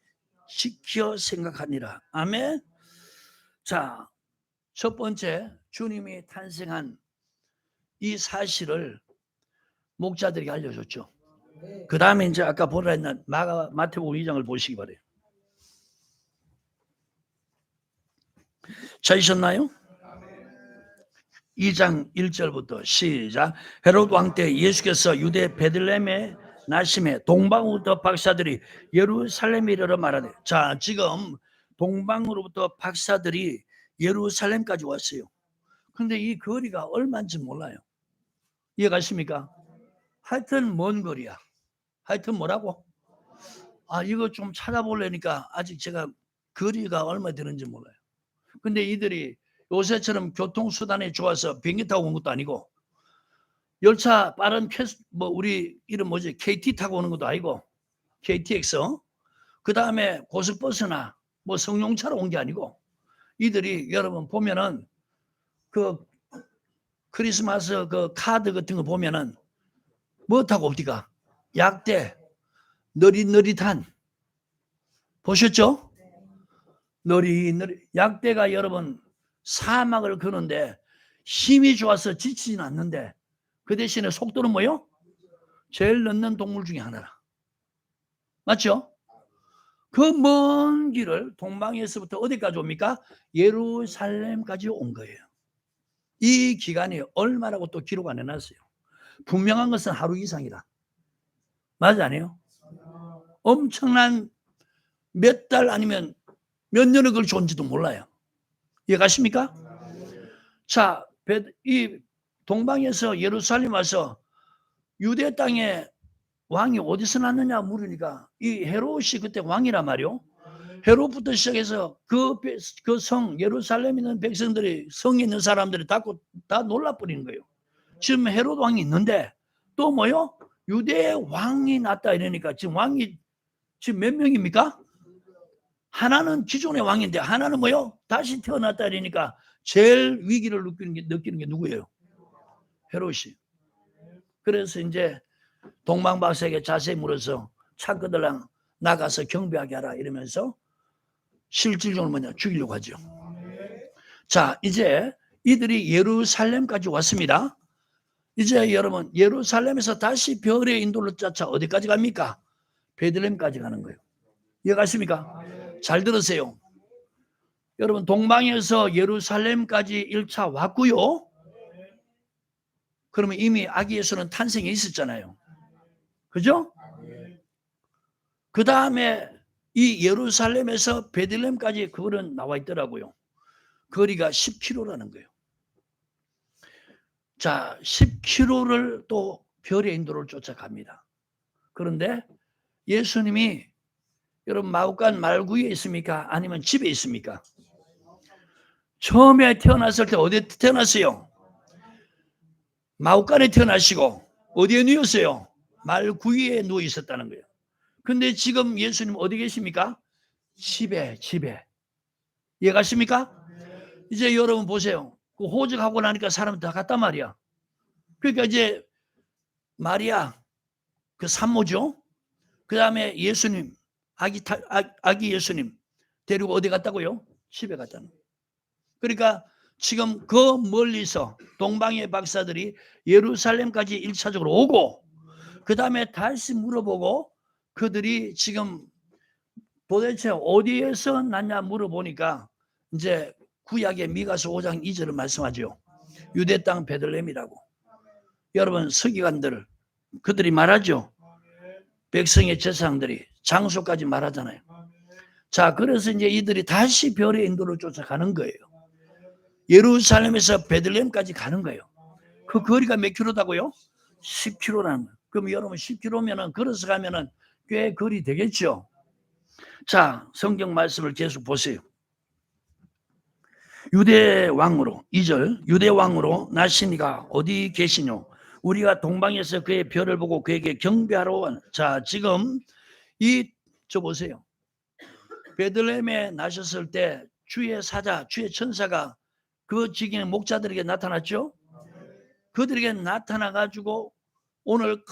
지켜 생각하니라. 아멘. 자, 첫 번째 주님이 탄생한 이 사실을 목자들에게 알려줬죠. 그 다음에 이제 아까 보라 했는 마태복음 2장을 보시기 바래요. 찾으셨나요? 2장 1절부터 시작. 헤롯 왕 때 예수께서 유대 베들레헴에 나심에 동방으로부터 박사들이 예루살렘에 이르러 말하되, 자, 지금 동방으로부터 박사들이 예루살렘까지 왔어요. 근데 이 거리가 얼마인지 몰라요. 이해가십니까? 하여튼 먼 거리야. 하여튼 뭐라고? 이거 좀 찾아보려니까 아직 제가 거리가 얼마 되는지 몰라요. 근데 이들이 요새처럼 교통수단이 좋아서 비행기 타고 온 것도 아니고 열차 빠른 우리 이름 뭐지? KT 타고 오는 것도 아니고 KTX, 그 다음에 고속버스나 뭐 성용차로 온 게 아니고 이들이 여러분 보면은 그 크리스마스 그 카드 같은 거 보면은 뭐 타고 옵니까? 약대, 느릿느릿한, 보셨죠? 약대가 여러분 사막을 거는데 힘이 좋아서 지치지는 않는데 그 대신에 속도는 뭐요? 제일 늦는 동물 중에 하나라. 맞죠? 그 먼 길을 동방에서부터 어디까지 옵니까? 예루살렘까지 온 거예요. 이 기간이 얼마라고 또 기록 안 해놨어요. 분명한 것은 하루 이상이다. 맞아, 아니에요? 엄청난 몇 달 아니면 몇 년을 걸쳐 온지도 몰라요. 이해가십니까? 자, 이 동방에서 예루살렘 와서 유대 땅에 왕이 어디서 났느냐 물으니까 이 헤롯이 그때 왕이란 말이요. 헤롯부터 시작해서 그 성 예루살렘에 있는 백성들이, 성에 있는 사람들이 다 놀라버리는 거예요. 지금 헤롯 왕이 있는데 또 뭐요? 유대 왕이 났다 이러니까 지금 왕이 지금 몇 명입니까? 하나는 기존의 왕인데 하나는 뭐요? 다시 태어났다 이러니까 제일 위기를 느끼는 게 누구예요? 헤롯이. 그래서 이제 동방박사에게 자세히 물어서 창거들랑 나가서 경배하게 하라 이러면서 실질적으로 뭐냐? 죽이려고 하죠. 자, 이제 이들이 예루살렘까지 왔습니다. 이제 여러분 예루살렘에서 다시 별의 인도를 쫓아 어디까지 갑니까? 베들레헴까지 가는 거예요. 이해가십니까? 잘 들으세요. 여러분 동방에서 예루살렘까지 1차 왔고요. 그러면 이미 아기 예수는 탄생해 있었잖아요. 그죠? 그 다음에 이 예루살렘에서 베들레헴까지 그거는 나와 있더라고요. 거리가 10km라는 거예요. 자, 10km를 또 별의 인도를 쫓아갑니다. 그런데 예수님이 여러분 마구간 말구에 있습니까? 아니면 집에 있습니까? 처음에 태어났을 때 어디에 태어났어요? 마구간에 태어나시고 어디에 누웠어요? 말구이에 누워 있었다는 거예요. 근데 지금 예수님 어디 계십니까? 집에. 이해가십니까? 이제 여러분 보세요. 그 호적하고 나니까 사람 다 갔단 말이야. 그러니까 이제 마리아 그 산모죠. 그 다음에 예수님 아기 예수님 데리고 어디 갔다고요? 집에 갔다는 거예요. 그러니까 지금 그 멀리서 동방의 박사들이 예루살렘까지 1차적으로 오고 그 다음에 다시 물어보고 그들이 지금 도대체 어디에서 났냐 물어보니까 이제 구약의 미가서 5장 2절을 말씀하죠. 유대 땅 베들레헴이라고. 여러분 서기관들 그들이 말하죠. 백성의 제사장들이 장소까지 말하잖아요. 자, 그래서 이제 이들이 다시 별의 인도를 쫓아가는 거예요. 예루살렘에서 베들레헴까지 가는 거예요. 그 거리가 몇 킬로다고요? 10킬로라는 거예요. 그럼 여러분 10킬로면은 걸어서 가면은 꽤 거리 되겠죠. 자, 성경 말씀을 계속 보세요. 유대 왕으로 2절 유대 왕으로 나시니가 어디 계시뇨? 우리가 동방에서 그의 별을 보고 그에게 경배하러 온. 자, 지금 저 보세요. 베들레헴에 나셨을 때 주의 사자, 주의 천사가 그 지경의 목자들에게 나타났죠. 그들에게 나타나 가지고 오늘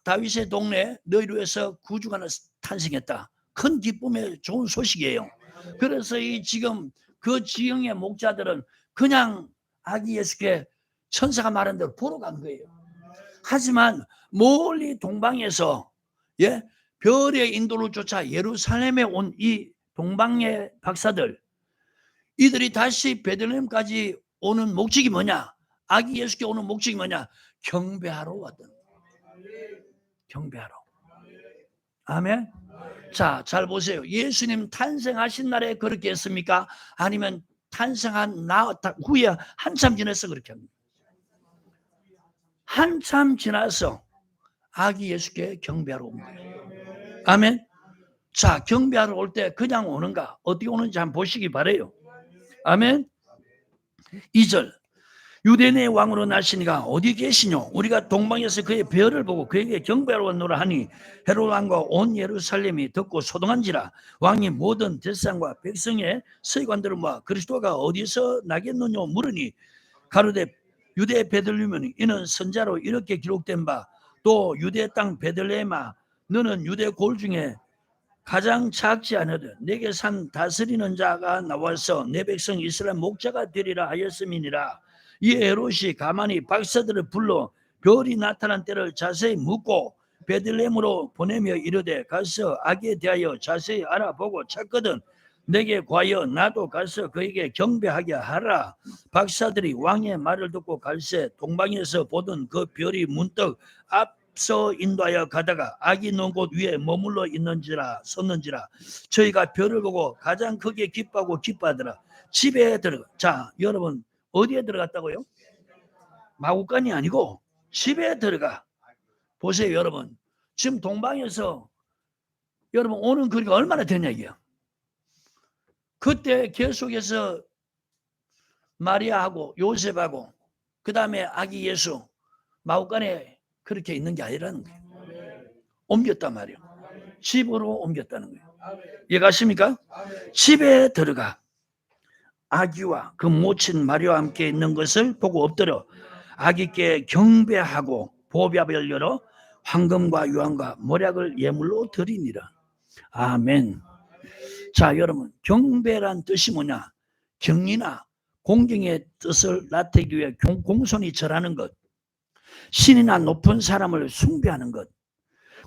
다윗의 동네 너희를 위해서 구주가 탄생했다. 큰 기쁨의 좋은 소식이에요. 그래서 이 지금 그 지경의 목자들은 그냥 아기 예수께 천사가 말한 대로 보러 간 거예요. 하지만 멀리 동방에서 별의 인도를 쫓아 예루살렘에 온 이 동방의 박사들, 이들이 다시 베들레헴까지 오는 목적이 뭐냐? 아기 예수께 오는 목적이 뭐냐? 경배하러 왔던 거예요. 경배하러. 아멘. 자, 잘 보세요. 예수님 탄생하신 날에 그렇게 했습니까? 아니면 탄생한 후에 한참 지나서 그렇게 합니까? 한참 지나서 아기 예수께 경배하러 온 거예요. 아멘. 자, 경배하러 올 때 그냥 오는가? 어떻게 오는지 한번 보시기 바래요. 아멘. 2절 유대인의 왕으로 나시니가 어디 계시뇨? 우리가 동방에서 그의 별을 보고 그에게 경배하러 왔노라 하니 헤롯 왕과 온 예루살렘이 듣고 소동한지라. 왕이 모든 대상과 백성의 서기관들을 모아 그리스도가 어디서 나겠느냐 물으니 가로되 유대 베들레헴이니 이는 선자로 이렇게 기록된 바 또 유대 땅 베들레헴아 너는 유대 골 중에 가장 작지 않으되 내게 산 다스리는 자가 나와서 내 백성 이스라엘 목자가 되리라 하였음이니라. 이 헤롯이 가만히 박사들을 불러 별이 나타난 때를 자세히 묻고 베들레헴으로 보내며 이르되 가서 아기에 대하여 자세히 알아보고 찾거든 내게 과여 나도 가서 그에게 경배하게 하라. 박사들이 왕의 말을 듣고 갈새 동방에서 보던 그 별이 문득 앞서 인도하여 가다가 아기 놓은 곳 위에 머물러 섰는지라. 저희가 별을 보고 가장 크게 기뻐하고 기뻐하더라. 집에 들어가. 자, 여러분 어디에 들어갔다고요? 마구간이 아니고 집에 들어가. 보세요, 여러분. 지금 동방에서 여러분 오는 거리가 얼마나 되냐 이게요. 그때 계속해서 마리아하고 요셉하고 그 다음에 아기 예수 마구간에 그렇게 있는 게 아니라는 거예요. 옮겼단 말이에요. 집으로 옮겼다는 거예요. 이해가십니까? 집에 들어가 아기와 그 모친 마리아와 함께 있는 것을 보고 엎드려 아기께 경배하고 보배압을 열어 황금과 유황과 모략을 예물로 드리니라. 아멘. 자, 여러분 경배란 뜻이 뭐냐? 경이나 공경의 뜻을 나타내기 위해 공손히 절하는 것, 신이나 높은 사람을 숭배하는 것,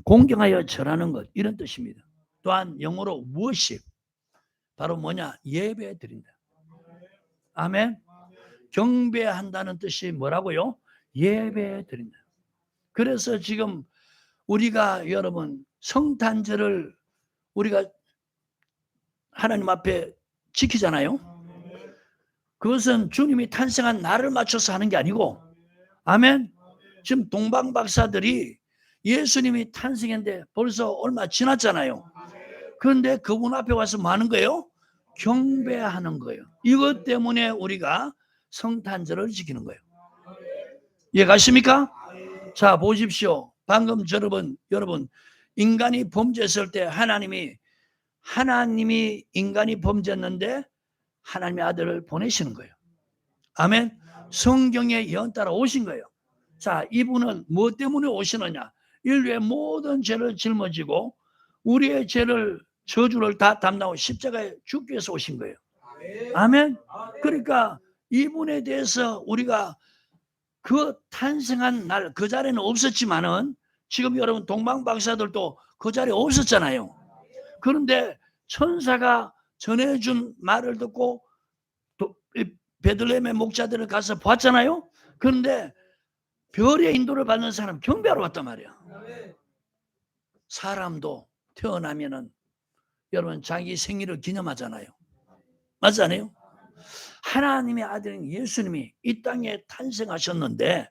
공경하여 절하는 것, 이런 뜻입니다. 또한 영어로 worship, 바로 뭐냐? 예배 드린다. 아멘. 경배한다는 뜻이 뭐라고요? 예배 드린다. 그래서 지금 우리가 여러분 성탄절을 우리가 하나님 앞에 지키잖아요. 그것은 주님이 탄생한 날을 맞춰서 하는 게 아니고, 아멘. 지금 동방 박사들이 예수님이 탄생했는데 벌써 얼마 지났잖아요. 그런데 그분 앞에 와서 뭐 하는 거예요? 경배하는 거예요. 이것 때문에 우리가 성탄절을 지키는 거예요. 이해가십니까? 자, 보십시오. 방금 여러분 인간이 범죄했을 때 하나님이 인간이 범죄했는데 하나님의 아들을 보내시는 거예요. 아멘. 성경의 예언 따라 오신 거예요. 자, 이분은 뭐 때문에 오시느냐? 인류의 모든 죄를 짊어지고 우리의 저주를 다 담당하고 십자가에 죽기 위해서 오신 거예요. 아멘. 그러니까 이분에 대해서 우리가 그 탄생한 날 그 자리는 없었지만은 지금 여러분 동방박사들도 그 자리에 없었잖아요. 그런데 천사가 전해준 말을 듣고 베들레헴의 목자들을 가서 봤잖아요. 그런데 별의 인도를 받는 사람 경배하러 왔단 말이야. 사람도 태어나면은 여러분 자기 생일을 기념하잖아요. 맞지 않아요? 하나님의 아들인 예수님이 이 땅에 탄생하셨는데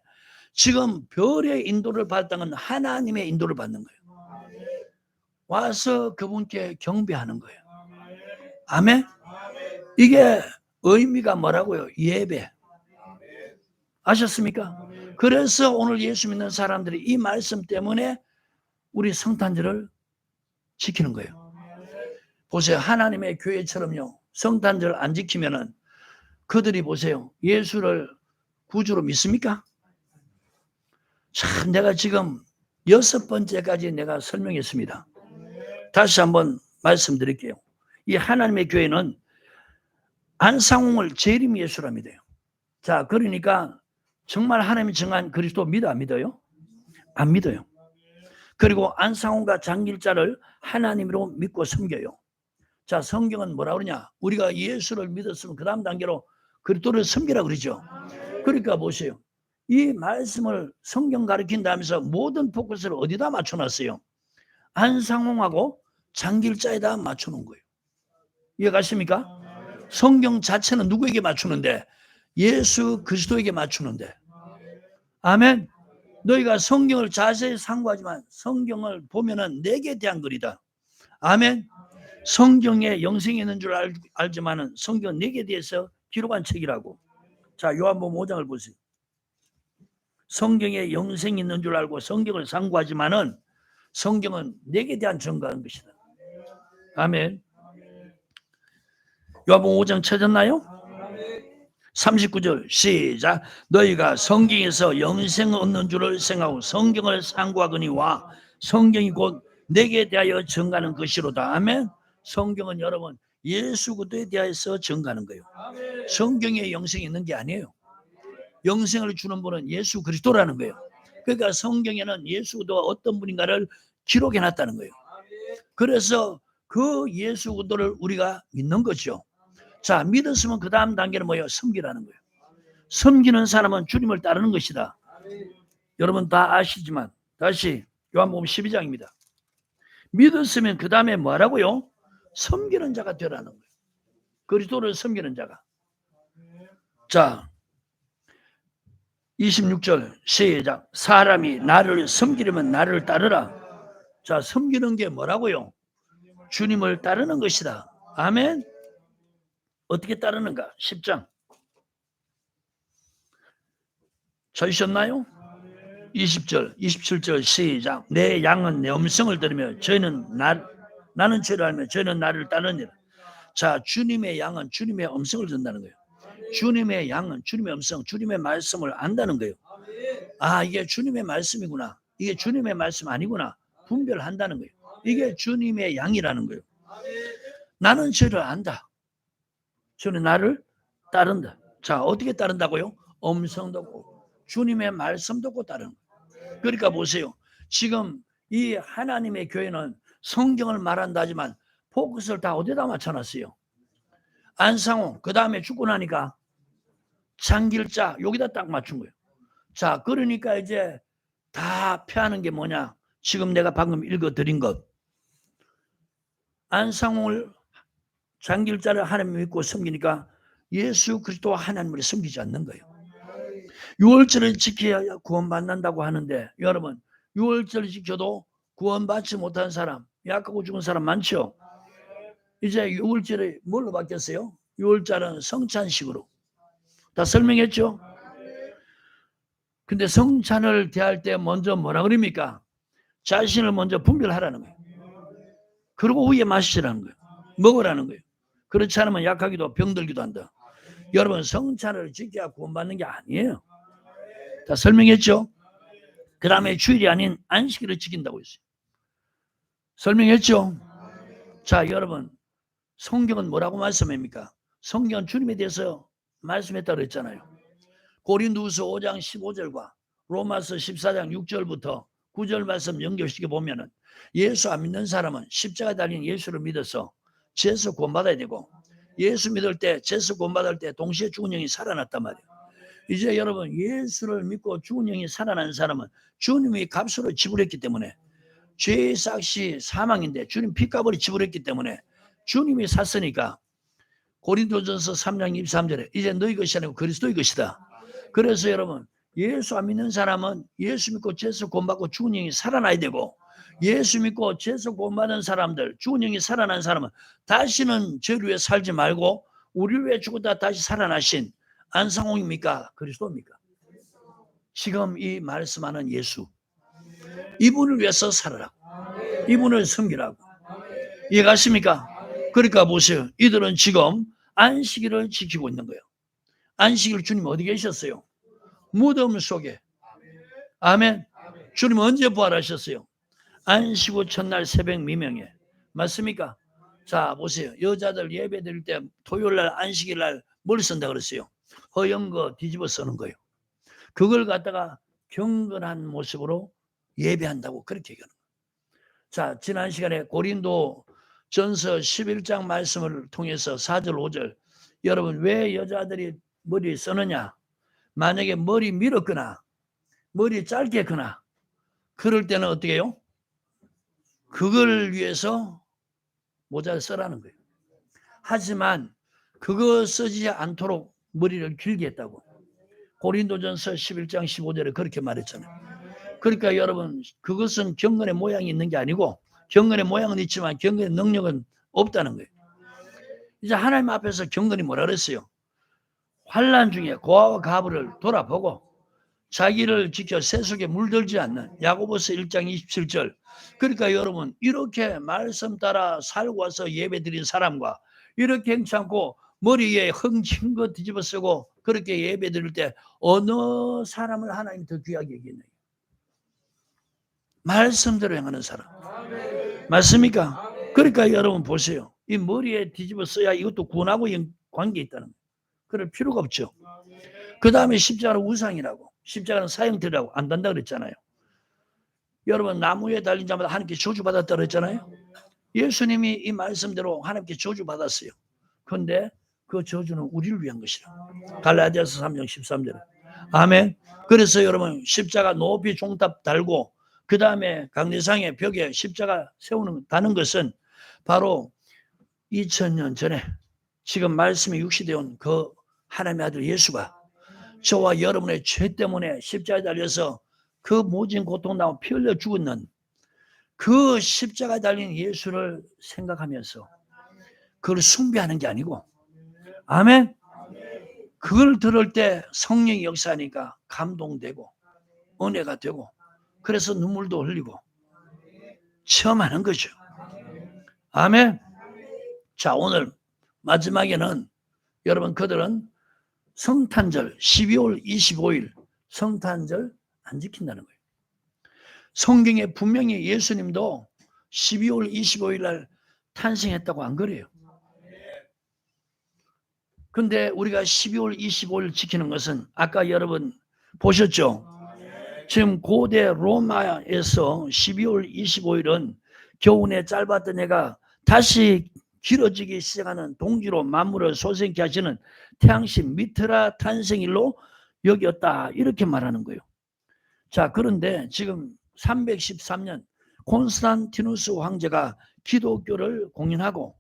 지금 별의 인도를 받다는 하나님의 인도를 받는 거예요. 와서 그분께 경배하는 거예요. 아멘. 이게 의미가 뭐라고요? 예배. 아셨습니까? 그래서 오늘 예수 믿는 사람들이 이 말씀 때문에 우리 성탄절을 지키는 거예요. 보세요. 하나님의 교회처럼요. 성탄절 안 지키면은 그들이 보세요. 예수를 구주로 믿습니까? 참 내가 지금 6번째까지 내가 설명했습니다. 다시 한번 말씀드릴게요. 이 하나님의 교회는 안상홍을 재림 예수라 믿어요. 자, 그러니까 정말 하나님이 정한 그리스도 믿어 안 믿어요? 안 믿어요. 그리고 안상홍과 장길자를 하나님으로 믿고 섬겨요. 자, 성경은 뭐라 그러냐? 우리가 예수를 믿었으면 그 다음 단계로 그리스도를 섬기라 그러죠. 그러니까 보세요. 이 말씀을 성경 가르친다면서 모든 포커스를 어디다 맞춰놨어요? 안상홍하고 장길자에다 맞춰놓은 거예요. 이해가십니까? 성경 자체는 누구에게 맞추는데? 예수 그리스도에게 맞추는데. 아멘. 너희가 성경을 자세히 상고하지만 성경을 보면은 내게 대한 글이다. 아멘. 성경에 영생이 있는 줄 알지만은 성경은 내게 대해서 기록한 책이라고. 자, 요한복음 5장을 보세요. 성경에 영생이 있는 줄 알고 성경을 상고하지만은 성경은 내게 대한 증거한 것이다. 아멘. 요한복음 5장 찾았나요? 39절 시작. 너희가 성경에서 영생을 얻는 줄을 생각하고 성경을 상고하거니와 성경이 곧 내게 대하여 증가하는 것이로다. 아멘. 성경은 여러분 예수 그리스도에 대하여서 증가하는 거예요. 성경에 영생이 있는 게 아니에요. 영생을 주는 분은 예수 그리스도라는 거예요. 그러니까 성경에는 예수 그리스도가 어떤 분인가를 기록해 놨다는 거예요. 그래서 그 예수 그리스도를 우리가 믿는 거죠. 자, 믿었으면 그 다음 단계는 뭐예요? 섬기라는 거예요. 섬기는 사람은 주님을 따르는 것이다. 여러분 다 아시지만 다시 요한복음 12장입니다. 믿었으면 그 다음에 뭐라고요? 섬기는 자가 되라는 거예요. 그리스도를 섬기는 자가. 자, 26절 시작. 사람이 나를 섬기려면 나를 따르라. 자, 섬기는 게 뭐라고요? 주님을 따르는 것이다. 아멘. 어떻게 따르는가? 10장 찾으셨나요? 20절 27절 시작. 내 양은 내 음성을 들으며 나는 저를 알며 저는 나를 따르니라. 자, 주님의 양은 주님의 음성을 듣는다는 거예요. 주님의 양은 주님의 음성, 주님의 말씀을 안다는 거예요. 아, 이게 주님의 말씀이구나, 이게 주님의 말씀 아니구나 분별한다는 거예요. 이게 주님의 양이라는 거예요. 나는 저를 안다. 저는 나를 따른다. 자, 어떻게 따른다고요? 음성 듣고 주님의 말씀 듣고 따르는 거예요. 그러니까 보세요. 지금 이 하나님의 교회는 성경을 말한다 하지만 포커스를 다 어디다 맞춰놨어요? 안상홍, 그 다음에 죽고 나니까 장길자, 여기다 딱 맞춘 거예요. 자, 그러니까 이제 다 펴하는 게 뭐냐? 지금 내가 방금 읽어드린 것. 안상홍을 장길자를 하나님 믿고 섬기니까 예수 그리스도와 하나님을 섬기지 않는 거예요. 6월절을 지켜야 구원받는다고 하는데 여러분 6월절을 지켜도 구원받지 못한 사람, 약하고 죽은 사람 많죠? 이제 6월절이 뭘로 바뀌었어요? 6월절은 성찬식으로 다 설명했죠? 근데 성찬을 대할 때 먼저 뭐라 그럽니까? 자신을 먼저 분별하라는 거예요. 그리고 후에 마시라는 거예요. 먹으라는 거예요. 그렇지 않으면 약하기도 병들기도 한다. 여러분, 성찬을 지켜야 구원받는 게 아니에요. 다 설명했죠? 그 다음에 주일이 아닌 안식일을 지킨다고 했어요. 설명했죠? 자, 여러분, 성경은 뭐라고 말씀합니까? 성경은 주님에 대해서 말씀했다고 했잖아요. 고린도후서 5장 15절과 로마서 14장 6절부터 9절 말씀 연결시켜 보면은 예수 안 믿는 사람은 십자가 달린 예수를 믿어서 죄에서 구원받아야 되고, 예수 믿을 때, 죄에서 구원받을 때 동시에 죽은 영이 살아났단 말이에요. 이제 여러분, 예수를 믿고 죽은 영이 살아난 사람은 주님이 값으로 지불했기 때문에, 죄의 삭시 사망인데 주님 피값으로 지불했기 때문에 주님이 샀으니까, 고린도전서 3장 23절에 이제 너희 것이 아니고 그리스도의 것이다. 그래서 여러분, 예수 안 믿는 사람은 예수 믿고 죄에서 구원받고 죽은 영이 살아나야 되고, 예수 믿고 죄에서 구원받은 사람들, 죽은 영이 살아난 사람은 다시는 죄를 위해 살지 말고 우리를 위해 죽었다 다시 살아나신 안상홍입니까? 그리스도입니까? 지금 이 말씀하는 예수, 이분을 위해서 살아라고, 이분을 섬기라고. 이해가십니까? 그러니까 보세요. 이들은 지금 안식일을 지키고 있는 거예요. 안식일 주님 어디 계셨어요? 무덤 속에. 아멘. 주님 언제 부활하셨어요? 안식 후 첫날 새벽 미명에. 맞습니까? 자, 보세요. 여자들 예배 드릴 때 토요일날 안식일날 뭘 쓴다 그랬어요? 허연 거 뒤집어 쓰는 거예요. 그걸 갖다가 경건한 모습으로 예배한다고 그렇게 얘기하는 거예요. 자, 지난 시간에 고린도 전서 11장 말씀을 통해서 4절 5절, 여러분 왜 여자들이 머리 쓰느냐? 만약에 머리 밀었거나 머리 짧게 했거나 그럴 때는 어떻게 해요? 그걸 위해서 모자를 쓰라는 거예요. 하지만 그거 쓰지 않도록 머리를 길게 했다고. 고린도전서 11장 15절에 그렇게 말했잖아요. 그러니까 여러분, 그것은 경건의 모양이 있는 게 아니고, 경건의 모양은 있지만 경건의 능력은 없다는 거예요. 이제 하나님 앞에서 경건이 뭐라 그랬어요? 환난 중에 고아와 가부를 돌아보고 자기를 지켜 세속에 물들지 않는, 야고보서 1장 27절. 그러니까 여러분, 이렇게 말씀 따라 살고 와서 예배 드린 사람과 이렇게 행찮고 머리에 흥친 거 뒤집어 쓰고 그렇게 예배 드릴 때 어느 사람을 하나님 더 귀하게 여기나요? 말씀대로 행하는 사람. 맞습니까? 그러니까 여러분 보세요. 이 머리에 뒤집어 써야 이것도 구원하고 관계 있다는 거예요. 그럴 필요가 없죠. 그 다음에 십자가는 우상이라고, 십자가는 사형틀이라고 안 단다 그랬잖아요. 여러분, 나무에 달린 자마다 하나님께 저주받았다 그랬잖아요. 예수님이 이 말씀대로 하나님께 저주받았어요. 그런데 그 저주는 우리를 위한 것이라. 갈라디아서 3장 13절에. 아멘. 그래서 여러분, 십자가 높이 종탑 달고 그 다음에 강대상의 벽에 십자가 다는 것은 바로 2000년 전에 지금 말씀이 육시되어 온 그 하나님의 아들 예수가 저와 여러분의 죄 때문에 십자가에 달려서 그 모진 고통 나고 피 흘려 죽었는 그 십자가에 달린 예수를 생각하면서 그걸 숭배하는 게 아니고, 아멘. 그걸 들을 때 성령이 역사하니까 감동되고 은혜가 되고 그래서 눈물도 흘리고 체험하는 거죠. 아멘. 자, 오늘 마지막에는 여러분, 그들은 성탄절 12월 25일 성탄절 안 지킨다는 거예요. 성경에 분명히 예수님도 12월 25일 날 탄생했다고 안 그래요. 근데 우리가 12월 25일 지키는 것은 아까 여러분 보셨죠? 지금 고대 로마에서 12월 25일은 겨우내 짧았던 해가 다시 길어지기 시작하는 동지로 만물을 소생케 하시는 태양신 미트라 탄생일로 여겼다, 이렇게 말하는 거예요. 자, 그런데 지금 313년 콘스탄티누스 황제가 기독교를 공인하고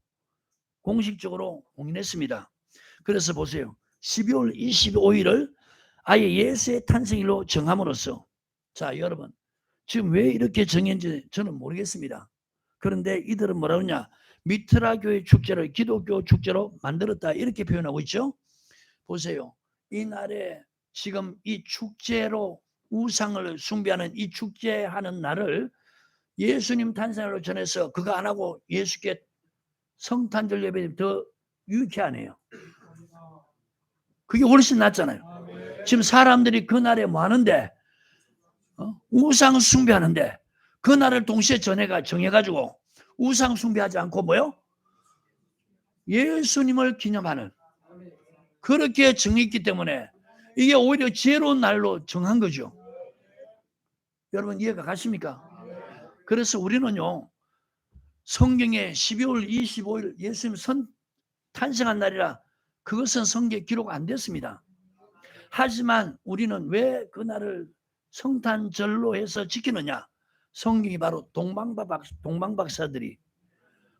공식적으로 공인했습니다. 그래서 보세요. 12월 25일을 아예 예수의 탄생일로 정함으로써, 자, 여러분, 지금 왜 이렇게 정했는지 저는 모르겠습니다. 그런데 이들은 뭐라 그러냐? 미트라 교회 축제를 기독교 축제로 만들었다, 이렇게 표현하고 있죠. 보세요. 이날에 지금 이 축제로 우상을 숭배하는 이 축제하는 날을 예수님 탄생으로 전해서 그거 안 하고 예수께 성탄절 예배 더 유쾌하네요. 그게 훨씬 낫잖아요. 지금 사람들이 그날에 뭐 하는데 우상 숭배하는데 그날을 동시에 정해가지고 우상 숭배하지 않고 뭐요? 예수님을 기념하는 그렇게 정했기 때문에 이게 오히려 지혜로운 날로 정한 거죠. 여러분 이해가 가십니까? 그래서 우리는요 성경에 12월 25일 예수님 탄생한 날이라 그것은 성경에 기록 안 됐습니다. 하지만 우리는 왜 그날을 성탄절로 해서 지키느냐? 성경이 바로 동방박사들이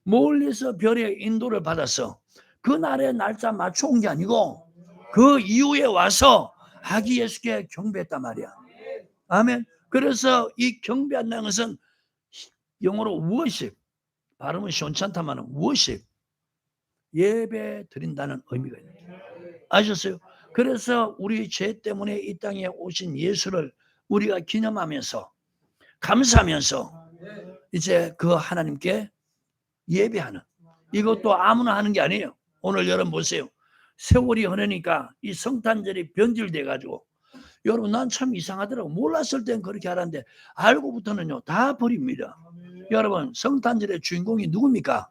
멀리서 별의 인도를 받아서 그날의 날짜 맞춰온 게 아니고 그 이후에 와서 아기 예수께 경배했단 말이야. 아멘. 그래서 이 경배한다는 것은 영어로 worship, 발음은 시원찮다마는 worship, 예배 드린다는 의미가 있는 거예요. 아셨어요? 그래서 우리 죄 때문에 이 땅에 오신 예수를 우리가 기념하면서 감사하면서 이제 그 하나님께 예배하는, 이것도 아무나 하는 게 아니에요. 오늘 여러분 보세요. 세월이 흐르니까 이 성탄절이 변질돼 가지고 여러분 난 참 이상하더라고. 몰랐을 땐 그렇게 하라는데 알고부터는요 다 버립니다. 여러분 성탄절의 주인공이 누굽니까?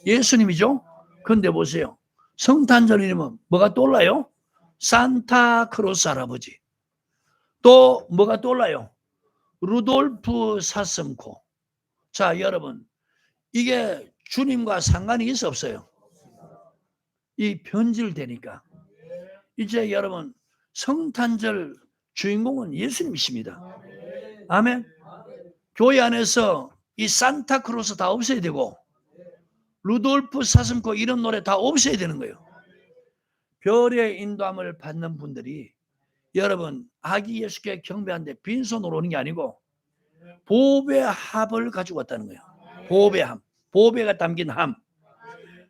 예수님이죠. 근데 보세요. 성탄절이면 뭐가 떠올라요? 산타크로스 할아버지. 또 뭐가 떠올라요? 루돌프 사슴코. 자 여러분 이게 주님과 상관이 있어 없어요? 이 변질되니까 이제 여러분 성탄절 주인공은 예수님이십니다. 아멘. 교회 안에서 이 산타크로스 다 없애야 되고 루돌프 사슴코 이런 노래 다 없애야 되는 거예요. 별의 인도함을 받는 분들이 여러분 아기 예수께 경배하는데 빈손으로 오는 게 아니고 보배 합을 가지고 왔다는 거예요. 보배 함, 보배가 담긴 함.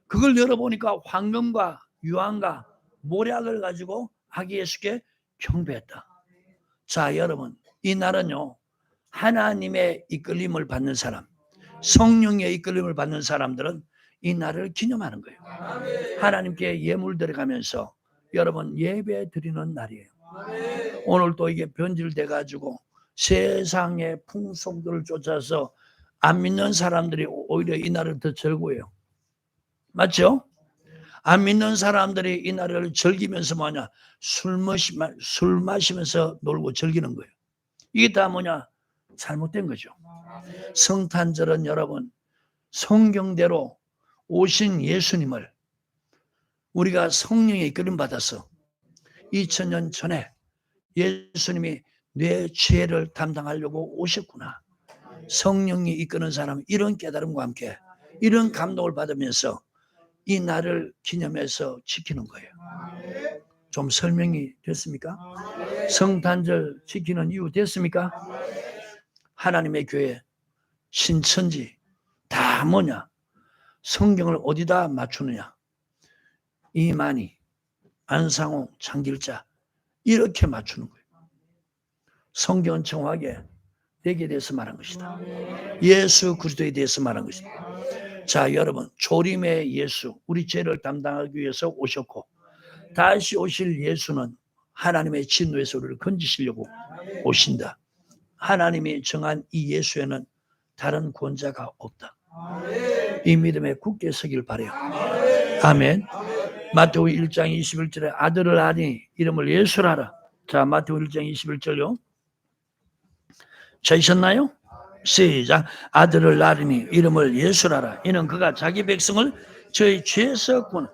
그걸 열어보니까 황금과 유황과 모략을 가지고 아기 예수께 경배했다. 자 여러분 이 날은요 하나님의 이끌림을 받는 사람, 성령의 이끌림을 받는 사람들은 이 날을 기념하는 거예요. 하나님께 예물 드려가면서 여러분 예배 드리는 날이에요. 오늘 또 이게 변질돼 가지고 세상의 풍속들을 쫓아서 안 믿는 사람들이 오히려 이 날을 더 즐거워해요. 맞죠? 안 믿는 사람들이 이 날을 즐기면서 뭐냐? 술 마시면서 놀고 즐기는 거예요. 이게 다 뭐냐? 잘못된 거죠. 성탄절은 여러분 성경대로 오신 예수님을 우리가 성령의 이끌림 받아서 2000년 전에 예수님이 내 죄를 담당하려고 오셨구나. 성령이 이끄는 사람은 이런 깨달음과 함께 이런 감동을 받으면서 이 날을 기념해서 지키는 거예요. 좀 설명이 됐습니까? 성탄절 지키는 이유 됐습니까? 하나님의 교회 신천지 다 뭐냐? 성경을 어디다 맞추느냐? 이만희, 안상홍, 장길자 이렇게 맞추는 거예요. 성경은 정확하게 내게 대해서 말한 것이다. 예수 그리스도에 대해서 말한 것이다. 자 여러분 조림의 예수 우리 죄를 담당하기 위해서 오셨고 다시 오실 예수는 하나님의 진노에서 우리를 건지시려고 오신다. 하나님이 정한 이 예수에는 다른 구원자가 없다. 이 믿음에 굳게 서길 바라요. 아멘. 마태복음 1장 21절에 아들을 아니 이름을 예수라 하라. 자 마태복음 1장 21절요. 찾으셨나요? 시작. 아들을 낳으니 이름을 예수라라. 이는 그가 자기 백성을 저희 죄에서 구원.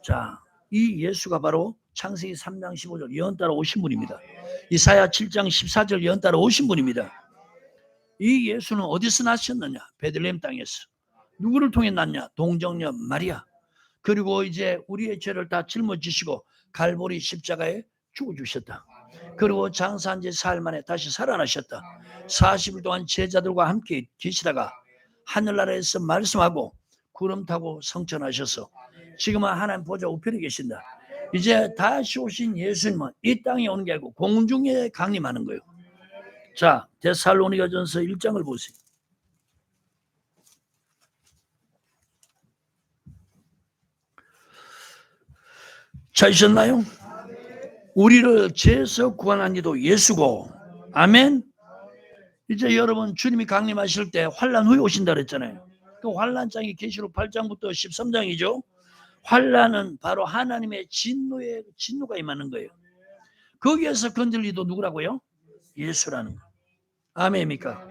자, 이 예수가 바로 창세기 3장 15절 예언 따라 오신 분입니다. 이사야 7장 14절 예언 따라 오신 분입니다. 이 예수는 어디서 나셨느냐? 베들레헴 땅에서. 누구를 통해 났냐? 동정녀 마리아. 그리고 이제 우리의 죄를 다 짊어지시고 갈보리 십자가에 죽어주셨다. 그리고 장사한 지 사흘 만에 다시 살아나셨다. 40일 동안 제자들과 함께 계시다가 하늘나라에서 말씀하고 구름 타고 성천하셔서 지금은 하나님 보좌 우편에 계신다. 이제 다시 오신 예수님은 이 땅에 오는 게 아니고 공중에 강림하는 거예요. 자, 데살로니가전서 1장을 보세요. 찾으셨나요? 우리를 죄에서 구원한 이도 예수고. 아멘. 이제 여러분 주님이 강림하실 때 환난 후에 오신다 그랬잖아요. 그 환난장이 계시록 8장부터 13장이죠. 환난은 바로 하나님의 진노가 임하는 거예요. 거기에서 건질 이도 누구라고요? 예수라는 거예요. 아멘입니까?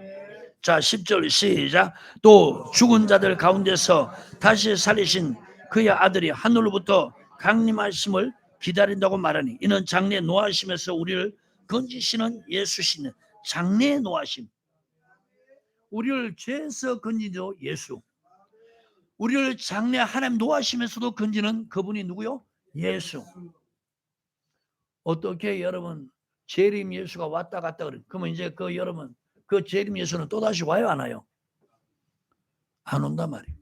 자, 10절 시작. 또 죽은 자들 가운데서 다시 살리신 그의 아들이 하늘로부터 강림하심을 기다린다고 말하니 이는 장래 노하심에서 우리를 건지시는 예수시는 장래 노하심. 우리를 죄에서 건지는 예수. 우리를 장래 하나님 노하심에서도 건지는 그분이 누구요? 예수. 어떻게 여러분 재림 예수가 왔다 갔다 그러면 이제 그 여러분 그 재림 예수는 또다시 와요 안 와요? 안 온단 말이에요.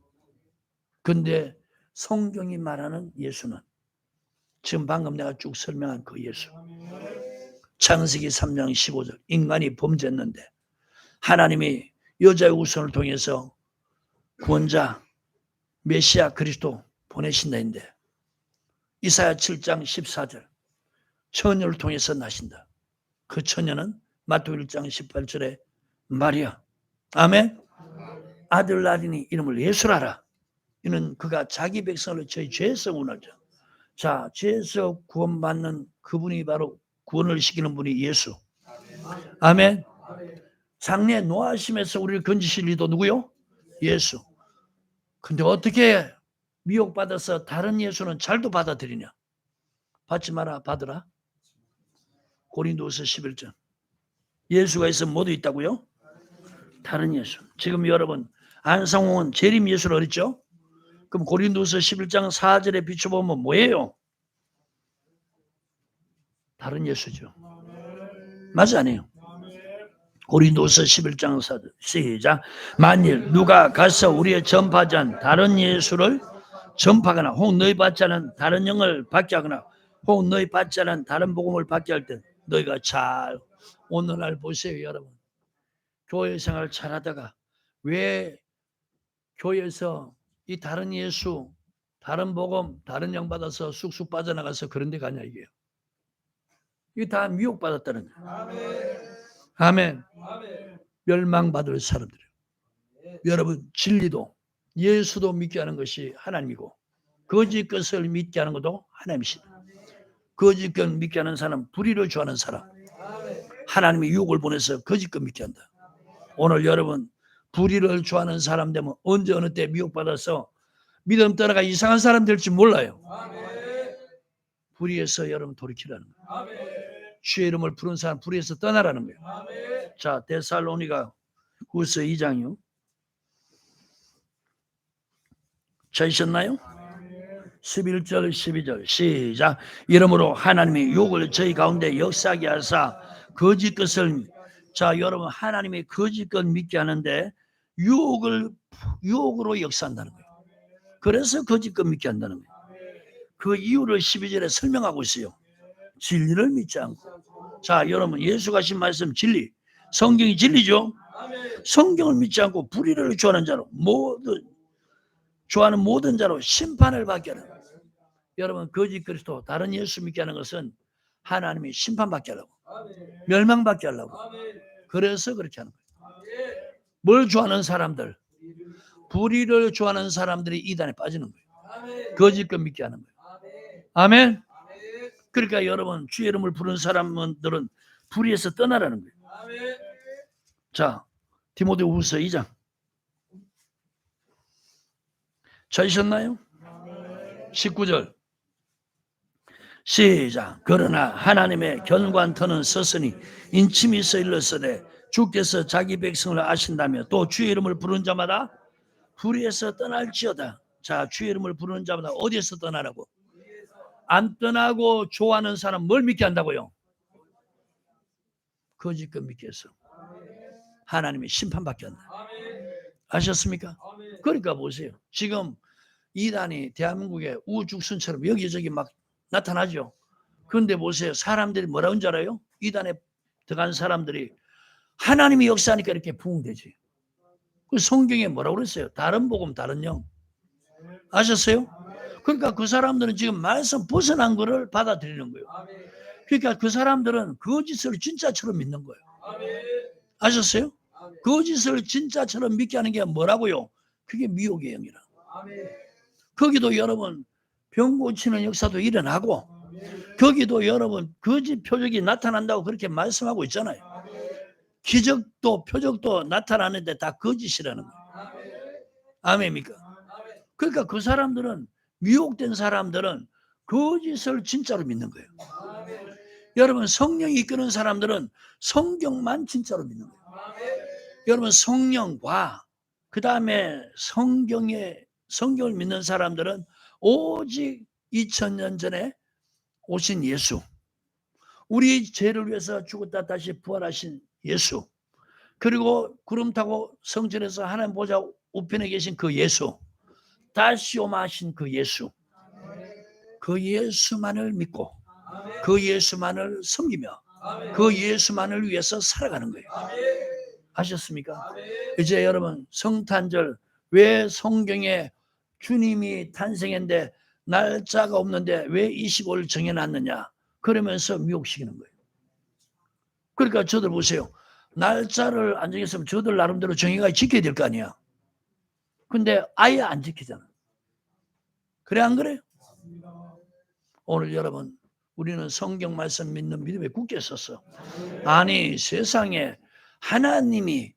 근데 성경이 말하는 예수는 지금 방금 내가 쭉 설명한 그 예수. 창세기 3장 15절 인간이 범죄했는데 하나님이 여자의 후손을 통해서 구원자 메시아 그리스도 보내신다 했는데 이사야 7장 14절 처녀를 통해서 나신다. 그 처녀는 마태복음 1장 18절에 마리아. 아멘. 아들 낳으니 이름을 예수라라. 이는 그가 자기 백성을 저희 죄에서 구원하죠. 자, 죄에서 구원받는 그분이 바로 구원을 시키는 분이 예수. 아멘. 장래 노하심에서 우리를 건지실 이도 누구요? 예수. 근데 어떻게 미혹받아서 다른 예수는 잘도 받아들이냐? 받지 마라, 받으라. 고린도서 11장. 예수가 있으면 모두 있다고요? 다른 예수. 지금 여러분 안상홍은 재림 예수를 어렸죠? 그럼 고린도서 11장 4절에 비춰보면 뭐예요? 다른 예수죠. 맞지 않아요? 고린도서 11장 4절 시작. 만일 누가 가서 우리의 전파하지 않은 다른 예수를 전파하거나 혹 너희 받지 않은 다른 영을 받게 하거나 혹 너희 받지 않은 다른 복음을 받게 할 때 너희가 잘 오늘날 보세요 여러분. 교회 생활 잘하다가 왜 교회에서 이 다른 예수 다른 복음 다른 영 받아서 쑥쑥 빠져나가서 그런 데 가냐 이게요. 이게 다 미혹받았다는 거예요. 아멘. 멸망받을 사람들이에요. 여러분 진리도 예수도 믿게 하는 것이 하나님이고 거짓 것을 믿게 하는 것도 하나님이시다. 거짓 것 믿게 하는 사람 불의를 좋아하는 사람 하나님의 유혹을 보내서 거짓 것 믿게 한다. 오늘 여러분 불의를 좋아하는 사람 되면 언제 어느 때 미혹받아서 믿음 떠나가 이상한 사람 될지 몰라요. 불의에서 여러분 돌이키라는 거예요. 주의 이름을 부른 사람 불의에서 떠나라는 거예요. 자, 데살로니가 후서 2장이요. 찾으셨나요? 11절 12절 시작. 이러므로 하나님이 욕을 저희 가운데 역사하게 하사 거짓 것을 자 여러분 하나님이 거짓 것 믿게 하는데 유혹으로 역사한다는 거예요. 그래서 거짓 것 믿게 한다는 거예요. 그 이유를 12절에 설명하고 있어요. 진리를 믿지 않고. 자 여러분 예수가 하신 말씀 진리 성경이 진리죠. 성경을 믿지 않고 불의를 좋아하는 자로 좋아하는 모든 자로 심판을 받게 하는 거예요. 여러분 거짓 그리스도 다른 예수 믿게 하는 것은 하나님이 심판받게 하려고 멸망받게 하려고 그래서 그렇게 하는 거예요. 뭘 좋아하는 사람들 불의를 좋아하는 사람들이 이단에 빠지는 거예요. 거짓 것 믿게 하는 거예요. 아멘. 그러니까 여러분 주의 이름을 부르는 사람들은 불의에서 떠나라는 거예요. 자 디모데후서 2장 찾으셨나요? 19절 시작. 그러나 하나님의 견관터는 섰으니 인침이 서 일렀으되 주께서 자기 백성을 아신다며 또 주의 이름을 부르는 자마다 불의에서 떠날지어다. 자 주의 이름을 부르는 자마다 어디에서 떠나라고? 안 떠나고 좋아하는 사람 뭘 믿게 한다고요? 거짓 것 믿게 해서 하나님이 심판받게 한다. 아셨습니까? 그러니까 보세요. 지금 이단이 대한민국의 우죽순처럼 여기저기 막 나타나죠. 그런데 보세요. 사람들이 뭐라고 하는 줄 알아요? 이단에 들어간 사람들이 하나님이 역사하니까 이렇게 부흥되지. 그 성경에 뭐라고 그랬어요? 다른 복음, 다른 영. 아셨어요? 그러니까 그 사람들은 지금 말씀 벗어난 거를 받아들이는 거예요. 그러니까 그 사람들은 거짓을 진짜처럼 믿는 거예요. 아셨어요? 거짓을 진짜처럼 믿게 하는 게 뭐라고요? 그게 미혹의 영이라. 거기도 여러분 병 고치는 역사도 일어나고, 거기도 여러분 거짓 표적이 나타난다고 그렇게 말씀하고 있잖아요. 기적도 표적도 나타나는데 다 거짓이라는 거예요. 아멘입니까? 그러니까 그 사람들은, 미혹된 사람들은 거짓을 진짜로 믿는 거예요. 여러분 성령이 이끄는 사람들은 성경만 진짜로 믿는 거예요. 여러분 성령과 그 다음에 성경을 믿는 사람들은 오직 2000년 전에 오신 예수, 우리 죄를 위해서 죽었다 다시 부활하신 예수, 그리고 구름 타고 성전에서 하나님 보좌 우편에 계신 그 예수, 다시 오마하신 그 예수, 그 예수만을 믿고 그 예수만을 섬기며 그 예수만을 위해서 살아가는 거예요. 아셨습니까? 이제 여러분 성탄절, 왜 성경에 주님이 탄생했는데 날짜가 없는데 왜 25일 정해놨느냐, 그러면서 미혹시키는 거예요. 그러니까 저들 보세요. 날짜를 안 정했으면 저들 나름대로 정해가 지켜야 될 거 아니야. 근데 아예 안 지키잖아. 그래 안 그래요? 오늘 여러분 우리는 성경 말씀 믿는 믿음에 굳게 섰어. 아니 세상에 하나님이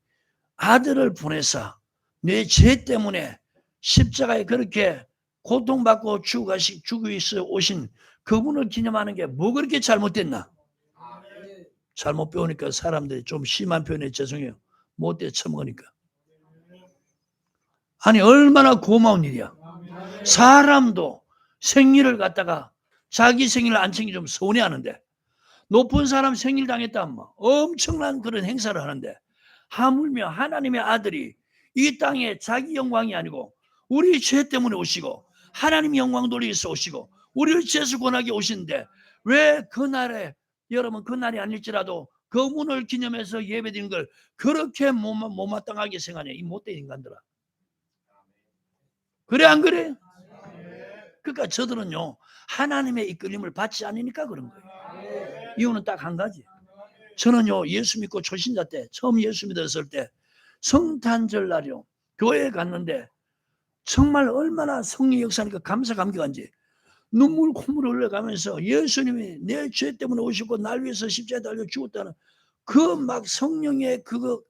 아들을 보내사 내 죄 때문에 십자가에 그렇게 고통받고 죽기 위해서 오신 그분을 기념하는 게 뭐 그렇게 잘못됐나? 잘못 배우니까 사람들이 좀 심한 표현에 죄송해요. 못돼 처먹으니까. 아니 얼마나 고마운 일이야. 사람도 생일을 갖다가 자기 생일을 안 챙기 좀 서운해하는데, 높은 사람 생일 당했다 하면 엄청난 그런 행사를 하는데, 하물며 하나님의 아들이 이 땅에 자기 영광이 아니고 우리 죄 때문에 오시고 하나님 영광 돌리기 위해서 오시고 우리를 죄수 권하게 오시는데, 왜 그날에 여러분 그날이 아닐지라도 그분을 기념해서 예배드리는 걸 그렇게 못마땅하게 생각하냐, 이 못된 인간들아. 그래 안 그래? 그러니까 저들은요 하나님의 이끌림을 받지 않으니까 그런 거예요. 이유는 딱 한 가지. 저는요 예수 믿고 초신자 때, 처음 예수 믿었을 때 성탄절 날이요 교회에 갔는데 정말 얼마나 성령의 역사니까 감사 감격한지 눈물 콧물 흘러가면서 예수님이 내 죄 때문에 오시고 날 위해서 십자가에 달려 죽었다는 그 막 성령의 그거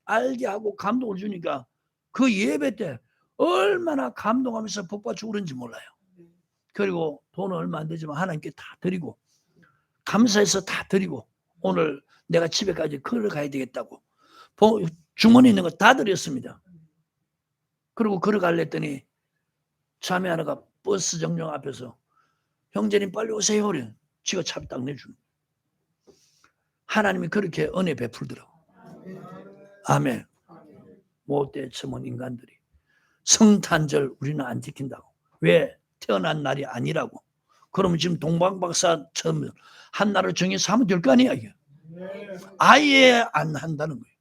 알게 하고 감동을 주니까 그 예배 때 얼마나 감동하면서 복받쳐 울은지 몰라요. 그리고 돈은 얼마 안 되지만 하나님께 다 드리고 감사해서 다 드리고, 오늘 내가 집에까지 걸어가야 되겠다고 주머니에 있는 거 다 드렸습니다. 그리고 걸어가려 했더니 자매 하나가 버스 정류장 앞에서 형제님 빨리 오세요 그래. 지가 차비 딱 내주는. 하나님이 그렇게 은혜 베풀더라고. 아멘. 못돼 처먹은 인간들이 성탄절 우리는 안 지킨다고. 왜? 태어난 날이 아니라고. 그러면 지금 동방박사처럼 한 날을 정해서 하면 될 거 아니야 이게. 아예 안 한다는 거예요.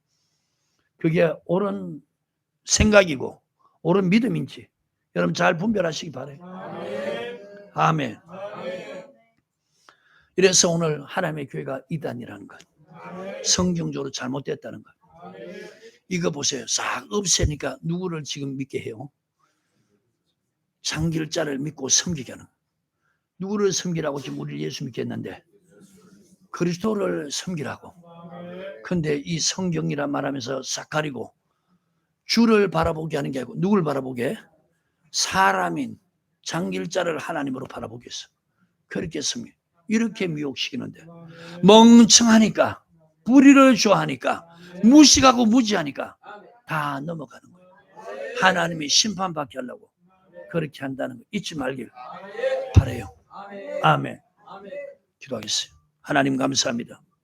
그게 옳은 생각이고 옳은 믿음인지 여러분 잘 분별하시기 바라요. 아멘. 이래서 오늘 하나님의 교회가 이단이라는 것, 성경적으로 잘못됐다는 것, 이거 보세요. 싹 없애니까 누구를 지금 믿게 해요? 장길자를 믿고 섬기게 하는. 누구를 섬기라고 지금 우리 예수 믿겠는데? 그리스도를 섬기라고. 근데 이 성경이라 말하면서 싹 가리고 주를 바라보게 하는 게 아니고 누굴 바라보게? 사람인 장길자를 하나님으로 바라보게 했어. 그렇게 섬기. 이렇게 미혹시키는데 멍청하니까, 뿌리를 좋아하니까, 무식하고 무지하니까 다 넘어가는 거예요. 하나님이 심판받게 하려고 그렇게 한다는 거 잊지 말길 바라요. 아멘. 기도하겠어요. 하나님 감사합니다.